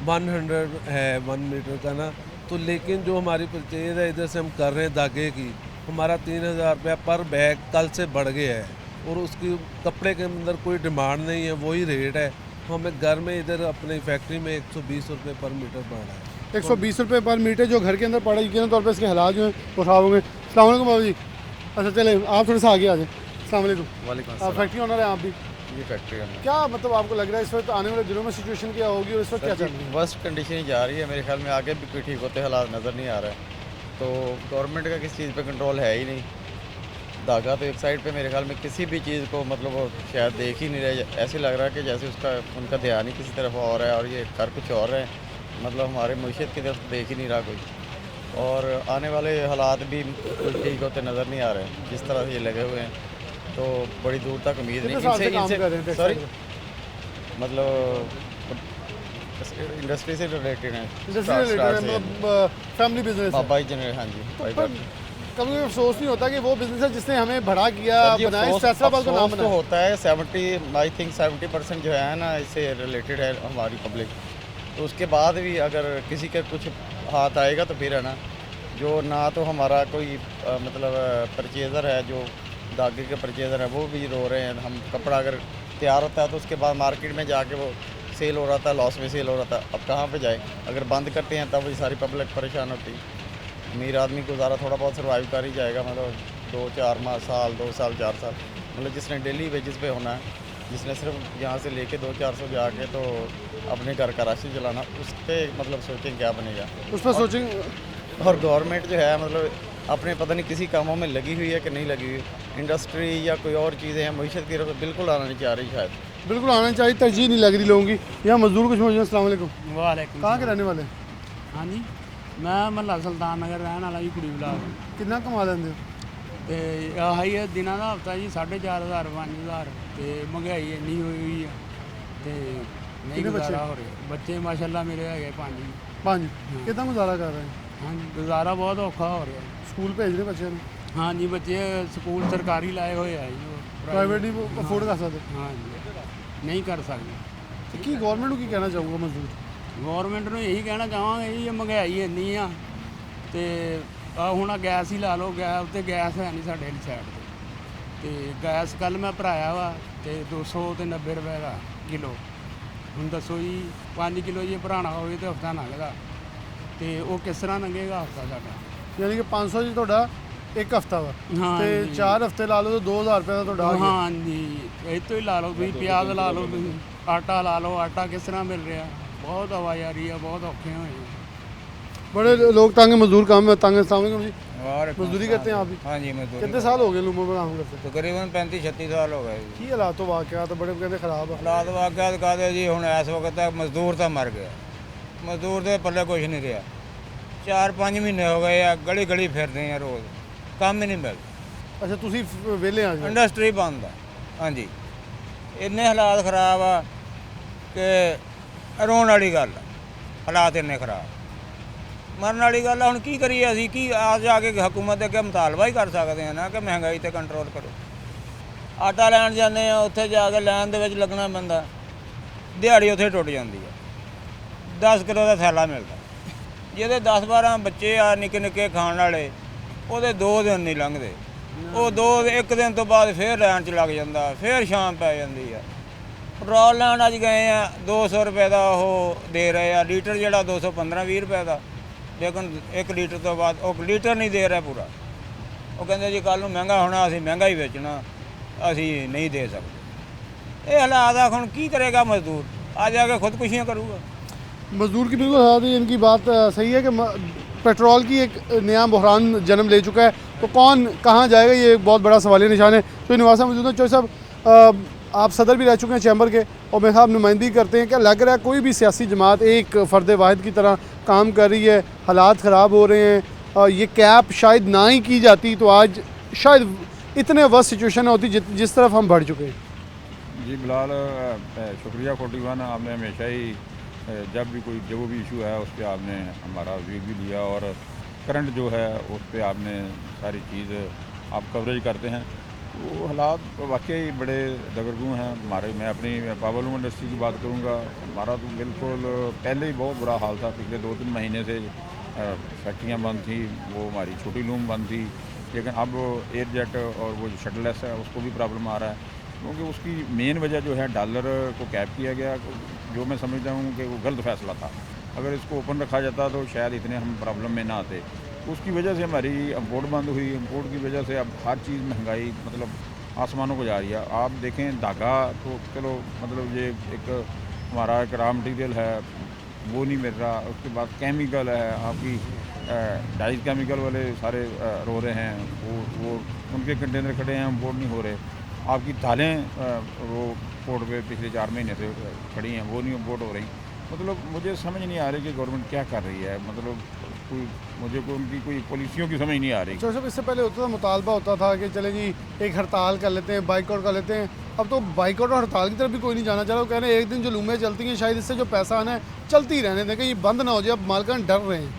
100 है 1 मीटर का ना, तो लेकिन जो हमारी परचेज है इधर से हम कर रहे हैं धागे की, हमारा 3000 रुपया पर बैग कल से बढ़ गया है और उसकी कपड़े के अंदर कोई डिमांड नहीं है, वही रेट है। हमें घर में इधर अपनी फैक्ट्री में 120 रुपये पर मीटर पड़ रहा है। 120 रुपये पर मीटर जो घर के अंदर पड़ा, यकीन तौर पर इसके हालात जो हैं वो ख़राब होंगे। अस्सलाम वालेकुम बाबू जी। अच्छा, चले आप थोड़ा सा आगे आ जाए। अस्सलाम वालेकुम। वालेकुम आप फैक्ट्री ओनर हैं आप भी? ये फैक्ट्री है। क्या मतलब आपको लग रहा है इस वक्त आने वाले दिनों में सिचुएशन क्या होगी और इस वक्त क्या चल रही है? वर्स्ट कंडीशन ही जा रही है, मेरे ख्याल में आगे भी कोई ठीक होते हालात नज़र नहीं आ रहा है। तो गवर्नमेंट का किसी चीज़ पे कंट्रोल है ही नहीं। धागा तो एक साइड पे मेरे ख्याल में किसी भी चीज़ को मतलब वो शायद देख ही नहीं रहे, ऐसे लग रहा है कि जैसे उसका उनका ध्यान ही किसी तरफ और है और ये कर कुछ और है, मतलब हमारे मईशत की तरफ देख ही नहीं रहा कोई। और आने वाले हालात भी कुछ ठीक होते नज़र नहीं आ रहे जिस तरह से ये लगे हुए हैं, तो बड़ी दूर तक उम्मीद कितने साल से नहीं काम कर रहे हैं सॉरी textile मतलब इंडस्ट्री से रिलेटेड है, इंडस्ट्री रिलेटेड, मतलब फैमिली बिजनेस है। बाबा जनरल। हाँ जी पर कभी कभी अफसोस नहीं होता कि वो बिजनेस है जिसने हमें बड़ा किया, बनाया, फैसलाबाद को नाम अफसोस तो बनाया। होता है 70 आई थिंक 70% जो है ना इससे रिलेटेड है हमारी पब्लिक। तो उसके बाद भी अगर किसी का कुछ हाथ आएगा तो फिर है ना, जो ना तो हमारा कोई मतलब परचेज़र है, जो धागे के परचेज़र है वो भी रो रहे हैं। हम कपड़ा अगर तैयार होता है तो उसके बाद मार्केट में जाके वो सेल हो रहा था, लॉस में सेल हो रहा था, अब कहाँ पे जाए? अगर बंद करते हैं तब ये सारी पब्लिक परेशान होती है। अमीर आदमी गुजारा थोड़ा बहुत सर्वाइव कर ही जाएगा, मतलब 2-4 माह, साल 2 साल 4 साल, मतलब जिसने डेली वेजेस पे होना है, जिसने सिर्फ यहाँ से लेके 200-400 जाके तो अपने घर का राशन चलाना, उस पर मतलब सोचें क्या बनेगा, उस पर सोचेंगे। और गवर्नमेंट जो है मतलब अपने पता नहीं किसी कामों में लगी हुई है कि नहीं लगी हुई, इंडस्ट्री या कोई और चीज़ें हैं मईशत की तरफ बिल्कुल आना नहीं चाह रही शायद। बिल्कुल आना चाहिए, तरजीह नहीं लग रही लोगों की। यहाँ मजदूर कुछ मौजूद हैं। अस्सलाम वालेकुम। वालेकुम कहाँ के रहने वाले? हाँ जी, मैं महला सुल्तान नगर रहने वाला जी, कुड़ी बिलास। कितना कमा लेंगे? ਤੇ ਆਹੀ ਹੈ ਦਿਨਾਂ ਦਾ ਹਫਤਾ ਜੀ 4,500 5,000 ਤੇ ਮਹਿੰਗਾਈ ਇੰਨੀ ਹੋਈ ਹੋਈ ਆ ਤੇ ਨਹੀਂ ਕਿੰਨੇ ਬੱਚੇ? ਗੁਜ਼ਾਰਾ ਹੋ ਰਿਹਾ। ਬੱਚੇ ਮਾਸ਼ਾਅੱਲਾ ਮੇਰੇ ਹੈਗੇ 5 ਜੀ। 5। कितना गुजारा कर रहे हैं? ਹਾਂ ਜੀ, ਗੁਜ਼ਾਰਾ ਬਹੁਤ ਔਖਾ ਹੋ ਰਿਹਾ। स्कूल भेज रहे बच्चे ने? ਹਾਂ ਜੀ, ਬੱਚੇ ਸਕੂਲ ਸਰਕਾਰੀ ਲਾਏ ਹੋਏ ਆ ਜੀ, ਉਹ प्राइवेट नहीं अफोर्ड कर सकते? ਹਾਂ ਜੀ, ਨਹੀਂ ਕਰ ਸਕਦੇ। तो की गवर्नमेंट को की कहना चाहूँगा मजदूर? ਗੌਰਮੈਂਟ ਨੂੰ ਇਹੀ ਕਹਿਣਾ ਚਾਹਾਂਗੇ ਜੀ, ਇਹ ਮਹਿੰਗਾਈ ਇੰਨੀ ਆ ਤੇ ਆ ਹੁਣ ਆਹ ਗੈਸ ਹੀ ਲਾ ਲਓ, ਗੈਸ ਉੱਤੇ ਗੈਸ ਹੈ ਨਹੀਂ ਸਾਡੇ ਵਾਲੀ ਸਾਈਡ ਤੇ ਗੈਸ ਕੱਲ ਮੈਂ ਭਰਾਇਆ ਵਾ ਤੇ 290 ਰੁਪਏ ਦਾ ਕਿਲੋ। ਹੁਣ ਦੱਸੋ ਜੀ 5 ਕਿਲੋ ਜੇ ਭਰਾਣਾ ਹੋਵੇ ਤੇ ਹਫਤਾ ਲੰਘਦਾ ਤੇ ਉਹ ਕਿਸ ਤਰ੍ਹਾਂ ਲੰਘੇਗਾ ਹਫਤਾ ਸਾਡਾ? यानी कि 500 जी ਤੁਹਾਡਾ ਇੱਕ ਹਫਤਾ ਵਾ ਹਾਂ ਤੇ ਜੀ। 4 ਹਫਤੇ ਲਾ ਲਓ ਤਾਂ 2000 ਰੁਪਏ ਦਾ ਤੁਹਾਡਾ ਆ ਗਿਆ। ਹਾਂ ਜੀ, ਇਹ ਤੋਂ ਹੀ ਲਾ ਲਓ ਤੁਸੀਂ, ਪਿਆਜ਼ ਲਾ ਲਓ ਤੁਸੀਂ, ਆਟਾ ਲਾ ਲਓ, ਆਟਾ ਕਿਸ ਤਰ੍ਹਾਂ ਮਿਲ ਰਿਹਾ? ਬਹੁਤ ਆਵਾਜ਼ ਆ ਰਹੀ ਆ, ਬਹੁਤ ਔਖੇ ਹੋਏ ਆ। बड़े लोग तंग हैं, मजदूर काम में तंग हैं। अस्सलाम वालेकुम जी। मजदूरी करते हैं आप भी? हाँ जी, मजदूरी कितने साल हो गए लूमों में काम करते? तकरीबन 35-36 साल हो गए की हालात तो वाकयात बड़े कहते खराब है। हालात वाकयात कहते जी हुण इस वक्त तक मजदूर तो मर गया, मजदूर के पल्ले कुछ नहीं रहा। 4-5 महीने हो गए आ गली गली फिरते हैं, रोज़ काम ही नहीं मिलता। अच्छा, तुसी वेले आ जाओ? इंडस्ट्री बंद है। हाँ जी, इन्ने हालात खराब आ कि रोन वाली गल, हालात इन्ने खराब मरन वाली गल। हुण की करिए असीं, की आ जाके हुकूमत अगे मुतालबा ही कर सकते हैं ना कि महंगाई ते कंट्रोल करो। ਆਟਾ ਲੈਣ ਜਾਂਦੇ ਆ, ਉੱਥੇ ਜਾ ਕੇ ਲਾਈਨ ਦੇ ਵਿੱਚ ਲੱਗਣਾ ਪੈਂਦਾ, ਦਿਹਾੜੀ ਉੱਥੇ ਟੁੱਟ ਜਾਂਦੀ ਹੈ। 10 ਕਿਲੋ ਦਾ ਥੈਲਾ ਮਿਲਦਾ, ਜਿਹਦੇ 10-12 ਬੱਚੇ ਆ ਨਿੱਕੇ ਨਿੱਕੇ ਖਾਣ ਵਾਲੇ, ਉਹਦੇ 2 ਦਿਨ ਨਹੀਂ ਲੰਘਦੇ। ਉਹ ਇੱਕ ਦਿਨ ਤੋਂ ਬਾਅਦ ਫੇਰ ਲਾਈਨ 'ਚ ਲੱਗ ਜਾਂਦਾ, ਫੇਰ ਸ਼ਾਮ ਪੈ ਜਾਂਦੀ ਆ। ਪੈਟਰੋਲ ਲੈਣ ਅੱਜ ਗਏ ਆ, 200 ਰੁਪਏ ਦਾ ਉਹ ਦੇ ਰਹੇ ਆ, ਲੀਟਰ ਜਿਹੜਾ 215-20 ਰੁਪਏ ਦਾ, ਲੇਕਿਨ 1 ਲੀਟਰ ਤੋਂ ਬਾਅਦ ਉਹ ਲੀਟਰ ਨਹੀਂ ਦੇ ਰਿਹਾ ਪੂਰਾ। ਉਹ ਕਹਿੰਦੇ ਜੀ ਕੱਲ੍ਹ ਨੂੰ ਮਹਿੰਗਾ ਹੋਣਾ, ਅਸੀਂ ਮਹਿੰਗਾ ਹੀ ਵੇਚਣਾ, ਅਸੀਂ नहीं दे सकते। ये हालात है, ਹੁਣ ਕੀ ਕਰੇਗਾ मजदूर? आ जाके खुदकुशियाँ करूँगा। मजदूर की बिल्कुल हाथ इनकी बात सही है कि पेट्रोल की एक नया बहरान जन्म ले चुका है, तो कौन कहाँ जाएगा, ये एक बहुत बड़ा सवालिया निशान है। तो निवासा मौजूद है। चौधरी साहब, आप सदर भी रह चुके हैं चैम्बर के, और मेरे साहब नुमाइंदगी करते हैं। क्या लग रहा है कोई भी सियासी जमात एक फ़र्द वाहिद की तरह काम कर रही है? हालात ख़राब हो रहे हैं, ये कैप शायद ना ही की जाती तो आज शायद इतने वर्स्ट सिचुएशन होती जिस तरफ हम बढ़ चुके हैं। जी बिलाल, शुक्रिया 41, आपने हमेशा ही जब भी कोई जो भी इशू है उस पर आपने हमारा व्यू भी लिया, और करंट जो है उस पर आपने सारी चीज़ आप कवरेज करते हैं। वो हालात वाकई बड़े दगरगू हैं हमारे। मैं अपनी पावरलूम इंडस्ट्री की बात करूँगा, हमारा तो बिल्कुल पहले ही बहुत बुरा हाल था। पिछले 2-3 महीने से फैक्ट्रियाँ बंद थी, वो हमारी छोटी लूम बंद थी, लेकिन अब एयर जेट और वो जो शटललेस है उसको भी प्रॉब्लम आ रहा है, क्योंकि उसकी मेन वजह जो है डॉलर को कैप किया गया, जो मैं समझता हूँ कि वो गलत फैसला था। अगर इसको ओपन रखा जाता तो शायद इतने हम प्रॉब्लम में ना आते। उसकी वजह से हमारी इम्पोर्ट बंद हुई, इम्पोर्ट की वजह से अब हर चीज़ महंगाई मतलब आसमानों को जा रही है। आप देखें धागा तो चलो मतलब ये एक हमारा एक रॉ मटीरियल है, वो नहीं मिल रहा। उसके बाद केमिकल है, आपकी डाइज केमिकल वाले सारे रो रहे हैं, वो उनके कंटेनर खड़े हैं, इम्पोर्ट नहीं हो रहे। आपकी दालें वो पोर्ट पे पिछले 4 महीने से खड़ी हैं, वो नहीं इम्पोर्ट हो रही। मतलब मुझे समझ नहीं आ रही कि गवर्नमेंट क्या कर रही है, मतलब मुझे कोई उनकी कोई पॉलिसियों की समझ नहीं आ रही। चौधरी साहब, इससे पहले होता था, मुतालबा होता था कि चले जी एक हड़ताल कर लेते हैं, बाइकआउट कर लेते हैं। अब तो बाइकआउट और हड़ताल की तरफ भी कोई नहीं जाना चाह रहा। वो कह रहे हैं एक दिन जो लूमें चलती हैं, शायद इससे जो पैसा आना है चलती रहने दें, कहीं बंद ना हो जाए। अब मालकान डर रहे हैं।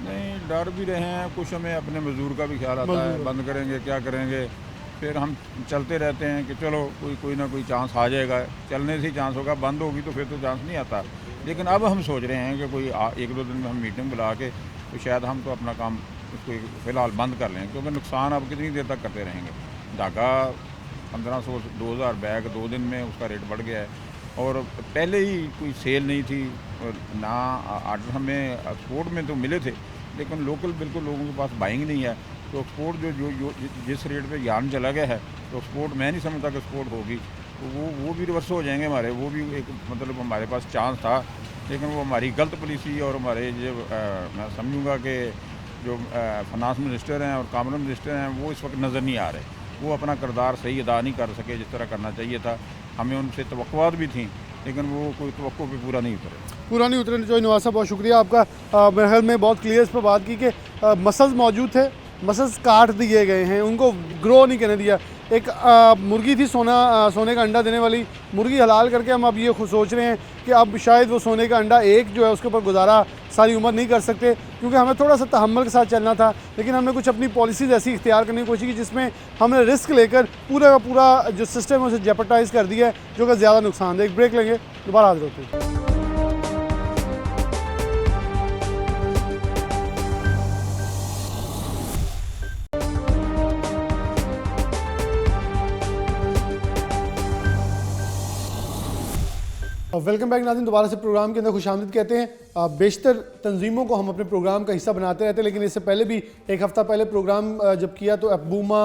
नहीं, डर भी रहे हैं, कुछ हमें अपने मजदूर का भी ख्याल आता है, बंद करेंगे क्या करेंगे, फिर हम चलते रहते हैं कि चलो कोई ना कोई चांस आ जाएगा, चलने से ही चांस होगा, बंद होगी तो फिर तो चांस नहीं आता। लेकिन अब हम सोच रहे हैं कि कोई 1-2 दिन में हम मीटिंग बुला के तो शायद हम तो अपना काम उसको फ़िलहाल बंद कर लें, क्योंकि नुकसान अब कितनी देर तक करते रहेंगे। धागा 1500-2000 बैग 2 दिन में उसका रेट बढ़ गया है, और पहले ही कोई सेल नहीं थी ना। आर्डर हमें एक्सपोर्ट में तो मिले थे, लेकिन लोकल बिल्कुल लोगों के पास बाइंग नहीं है। तो एक्सपोर्ट जो जिस रेट पे यार्न चला गया है, तो एक्सपोर्ट मैं नहीं समझता कि एक्सपोर्ट होगी, तो वो भी रिवर्स हो जाएंगे हमारे। वो भी एक मतलब हमारे पास चांस था, लेकिन वो हमारी गलत पॉलिसी और हमारे जो मैं समझूंगा कि जो फाइनेंस मिनिस्टर हैं और कॉमर्स मिनिस्टर हैं वो इस वक्त नज़र नहीं आ रहे। वो अपना किरदार सही अदा नहीं कर सके जिस तरह करना चाहिए था। हमें उनसे तवक्कुआत भी थी, लेकिन वो कोई तवक्को पे पूरा नहीं उतरे। जो नवाज साहब, बहुत शुक्रिया आपका। मेरे ख्याल में बहुत क्लियर इस पर बात की कि मसल्स मौजूद थे, मसल्स काट दिए गए हैं, उनको ग्रो नहीं करने दिया। एक मुर्गी थी सोने का अंडा देने वाली मुर्गी, हलाल करके हम अब ये खुद सोच रहे हैं कि अब शायद वो सोने का अंडा एक जो है उसके ऊपर गुजारा सारी उम्र नहीं कर सकते, क्योंकि हमें थोड़ा सा तहम्मुल के साथ चलना था। लेकिन हमने कुछ अपनी पॉलिसीज़ ऐसी इख्तियार करने की कोशिश की जिसमें हमने रिस्क लेकर पूरा का पूरा जो सिस्टम है उसे जेपटाइज़ कर दिया है, जो कि ज़्यादा नुकसानदेह। एक ब्रेक लेंगे, दोबारा हाजिर होते हैं। वेलकम बैक नाज़रीन, दोबारा से प्रोग्राम के अंदर खुशामदीद कहते हैं। बेशतर तंजीमों को हम अपने प्रोग्राम का हिस्सा बनाते रहते हैं, लेकिन इससे पहले भी एक हफ़्ता पहले प्रोग्राम जब किया तो एपबूमा,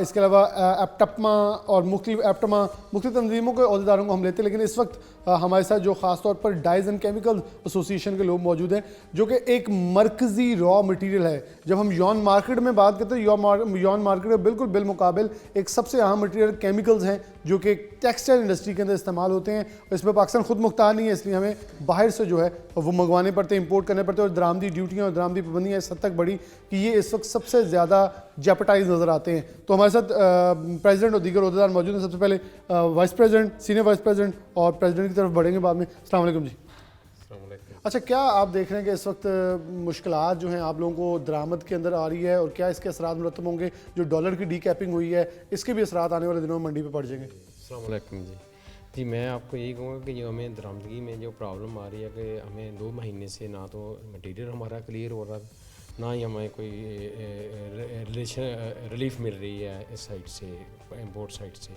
इसके अलावा एप्टपमा और मुख्तलिफ तंजीमों के अहदेदारों को हम लेते हैं। लेकिन इस वक्त हमारे साथ जो ख़ास तौर पर डाइज एंड केमिकल एसोसिएशन के लोग मौजूद हैं, जो कि एक मरकज़ी रॉ मटीरियल है। जब हम यौन मार्केट में बात करते हैं, यौन मार्केट में बिल्कुल बिलमुकाबिल एक सबसे अहम मटीरियल केमिकल्स हैं जो कि टेक्सटाइल इंडस्ट्री के अंदर इस्तेमाल होते हैं। इसमें पाकिस्तान खुद मुख्तार नहीं है, इसलिए हमें बाहर से जो है वो मंगवाने पड़ते हैं, इंपोर्ट करने पड़ते हैं। और दरामदी ड्यूटियाँ और दरामदी पाबंदियाँ इस हद तक बढ़ी कि ये इस वक्त सबसे ज़्यादा जेपटाइज नज़र आते हैं। तो हमारे साथ प्रेसिडेंट और दीगर अहदेदार मौजूद हैं। सबसे पहले vice president, senior vice president और प्रेसिडेंट की तरफ बढ़ेंगे बाद में। अस्सलाम वालेकुम जी। अच्छा, क्या आप देख रहे हैं कि इस वक्त मुश्किलात जो हैं आप लोगों को दरामद के अंदर आ रही है, और क्या इसके असरात मुरतब होंगे? जो डॉलर की डीकैपिंग हुई है, इसके भी असरात आने वाले दिनों में मंडी पे पड़ जाएंगे? अस्सलाम वालेकुम जी, मैं आपको यही कहूँगा कि जो हमें दरामदगी में जो प्रॉब्लम आ रही है कि हमें 2 महीने से ना तो मटीरियल हमारा क्लियर हो रहा, ना ही हमें कोई रिलीफ मिल रही है इस साइड से, इम्पोर्ट साइड से।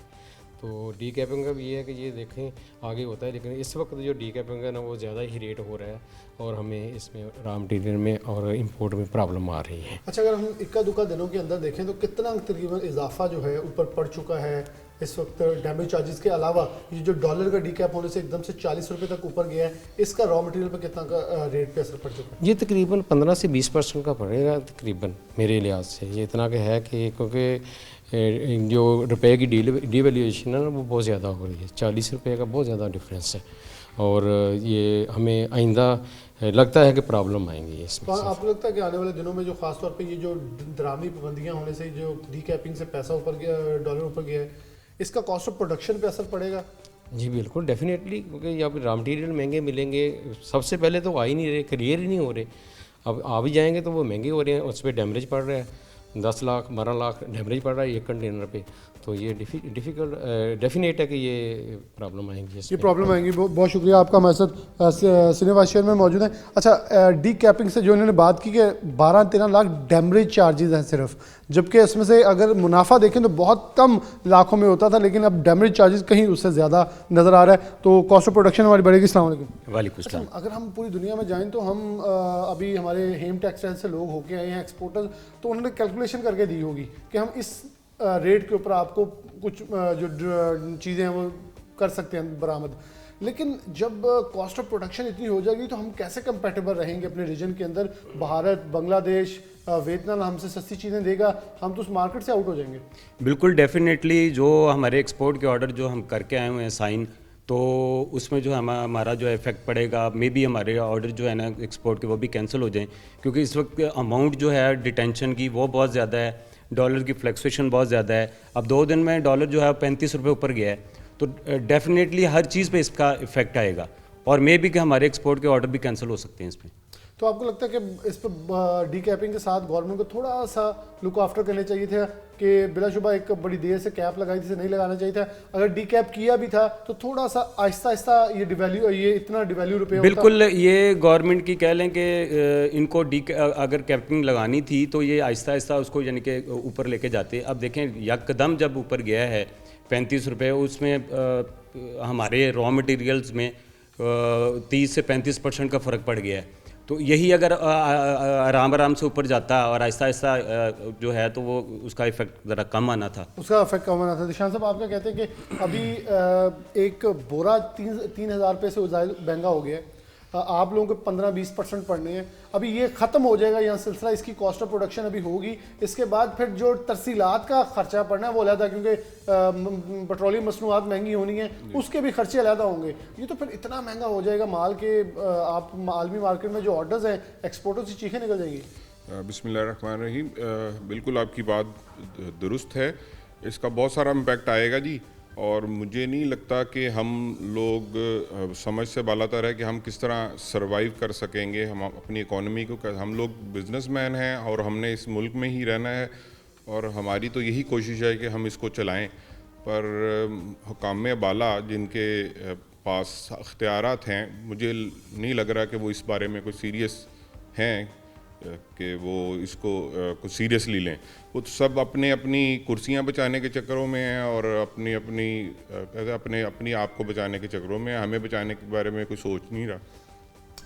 तो डी कैपिंग का भी ये है कि ये देखें आगे होता है, लेकिन इस वक्त जो डी कैपिंग है ना वो ज़्यादा ही रेट हो रहा है, और हमें इसमें रॉ मटीरियल में और इंपोर्ट में प्रॉब्लम आ रही है। अच्छा, अगर हम इक्का दुक्का दिनों के अंदर देखें तो कितना तकरीबन इजाफा जो है ऊपर पड़ चुका है इस वक्त डैमेज चार्जेस के अलावा? ये जो डॉलर का डीकैप होने से एकदम से 40 रुपये तक ऊपर गया है, इसका रॉ मटेरियल पर कितना का रेट पे असर पड़ चुका है? ये तकरीबन 15 से 20% का पड़ेगा तकरीबन मेरे लिहाज से। ये इतना का है कि क्योंकि जो रुपए की डिवैल्यूएशन है ना वो बहुत ज़्यादा हो रही है, 40 रुपये का बहुत ज़्यादा डिफरेंस है, और ये हमें आइंदा लगता है कि प्रॉब्लम आएंगी इसमें। तो आपको लगता है कि आने वाले दिनों में जो खासतौर पे ये जो दरामदी पाबंदियाँ होने से जो डीकैपिंग से पैसा ऊपर गया, डॉलर ऊपर गया है, इसका कॉस्ट ऑफ प्रोडक्शन पे असर पड़ेगा? जी बिल्कुल, डेफिनेटली, क्योंकि यहाँ पर रॉ मटीरियल महंगे मिलेंगे। सबसे पहले तो आ ही नहीं रहे, क्लियर ही नहीं हो रहे। अब आ भी जाएंगे तो वो महंगे हो रहे हैं, उस पर डैमेज पड़ रहा है, 10 लाख 12 लाख डैमेज पड़ रहा है एक कंटेनर पे। तो ये डिफ़िकल्ट डेफिनेट है कि ये प्रॉब्लम आएंगी, ये प्रॉब्लम आएंगी। बहुत शुक्रिया आपका। हमारे साथ सिनेमा शेयर में मौजूद हैं। अच्छा, डी कैपिंग से जो इन्होंने बात की कि 12-13 लाख डैमरेज चार्जेस हैं सिर्फ, जबकि इसमें से अगर मुनाफा देखें तो बहुत कम लाखों में होता था, लेकिन अब डैमरेज चार्जेस कहीं उससे ज़्यादा नज़र आ रहा है। तो कॉस्ट ऑफ प्रोडक्शन हमारी बढ़ेगी। अस्सलाम वालेकुम। वालेकुम सलाम। अगर हम पूरी दुनिया में जाएँ तो हम अभी हमारे हेम टेक्सटाइल से लोग होके आए हैं एक्सपोर्टर्स, तो उन्होंने कैलकुलेशन करके दी होगी कि हम इस रेट के ऊपर आपको कुछ जो चीज़ें हैं वो कर सकते हैं बरामद। लेकिन जब कॉस्ट ऑफ प्रोडक्शन इतनी हो जाएगी तो हम कैसे कंपेटेबल रहेंगे अपने रीजन के अंदर? भारत, बांग्लादेश, वियतनाम हमसे सस्ती चीज़ें देगा, हम तो उस मार्केट से आउट हो जाएंगे। बिल्कुल, डेफिनेटली जो हमारे एक्सपोर्ट के ऑर्डर जो हम करके आए हुए हैं साइन, तो उसमें जो हमारा जो इफेक्ट पड़ेगा, मे बी हमारे ऑर्डर जो है ना एक्सपोर्ट के वो भी कैंसिल हो जाएं, क्योंकि इस वक्त अमाउंट जो है डिटेंशन की वो बहुत ज़्यादा है, डॉलर की फ्लक्चुएशन बहुत ज़्यादा है। अब 2 दिन में डॉलर जो है 35 रुपये ऊपर गया है, तो डेफिनेटली हर चीज़ पे इसका इफेक्ट आएगा, और मे बी कि हमारे एक्सपोर्ट के ऑर्डर भी कैंसिल हो सकते हैं इसमें। तो आपको लगता है कि इस पर डी कैपिंग के साथ गवर्नमेंट को थोड़ा सा लुक आफ्टर करने चाहिए था कि बिलाशुबा एक बड़ी देर से कैप लगाई थी, नहीं लगाना चाहिए था? अगर डी कैप किया भी था तो थोड़ा सा आहिस्ता आहिस्ता ये इतना डिवैल्यू रुपये बिल्कुल, ये गवर्नमेंट की कह लें कि इनको अगर कैपिंग लगानी थी तो ये आहिस्ता आहिस्ता उसको यानी कि ऊपर लेके जाते। अब देखें यकदम जब ऊपर गया है 35 रुपये, उसमें हमारे रॉ मटेरियल्स में 30 से 35% का फ़र्क पड़ गया है। तो यही अगर आराम आराम से ऊपर जाता और आहिस्ता आहिस्ता जो है तो वो उसका इफेक्ट ज़रा कम आना था, उसका इफेक्ट कम आना था। निशान साहब, आप क्या कहते हैं कि अभी एक बोरा 3,000 रुपये से महंगा हो गया है, आप लोगों को 15-20% पड़ने हैं, अभी ये ख़त्म हो जाएगा यहाँ सिलसिला, इसकी कॉस्ट ऑफ प्रोडक्शन अभी होगी, इसके बाद फिर जो तरसीलात का खर्चा पड़ना है वो अलग है, क्योंकि पेट्रोलियम मसनूआत महंगी होनी है, उसके भी खर्चे अलग होंगे। ये तो फिर इतना महंगा हो जाएगा माल के आप आलमी मार्केट में जो ऑर्डर्स हैं एक्सपोर्टर्स की चीखें निकल जाएंगी। बिस्मिल्लाहिर्रहमानिर्रहीम, बिल्कुल आपकी बात दुरुस्त है, इसका बहुत सारा इम्पैक्ट आएगा जी, और मुझे नहीं लगता कि हम लोग समझ से बालातर है कि हम किस तरह सरवाइव कर सकेंगे। हम अपनी इकॉनमी को, हम लोग बिजनेसमैन हैं और हमने इस मुल्क में ही रहना है, और हमारी तो यही कोशिश है कि हम इसको चलाएं, पर हुकाम बाला जिनके पास अख्तियारात हैं, मुझे नहीं लग रहा कि वो इस बारे में कोई सीरियस हैं कि वो इसको कुछ सीरियसली लें। वो तो सब अपने अपनी कुर्सियां बचाने के चक्करों में हैं और अपनी आप को बचाने के चक्करों में, हमें बचाने के बारे में कोई सोच नहीं रहा।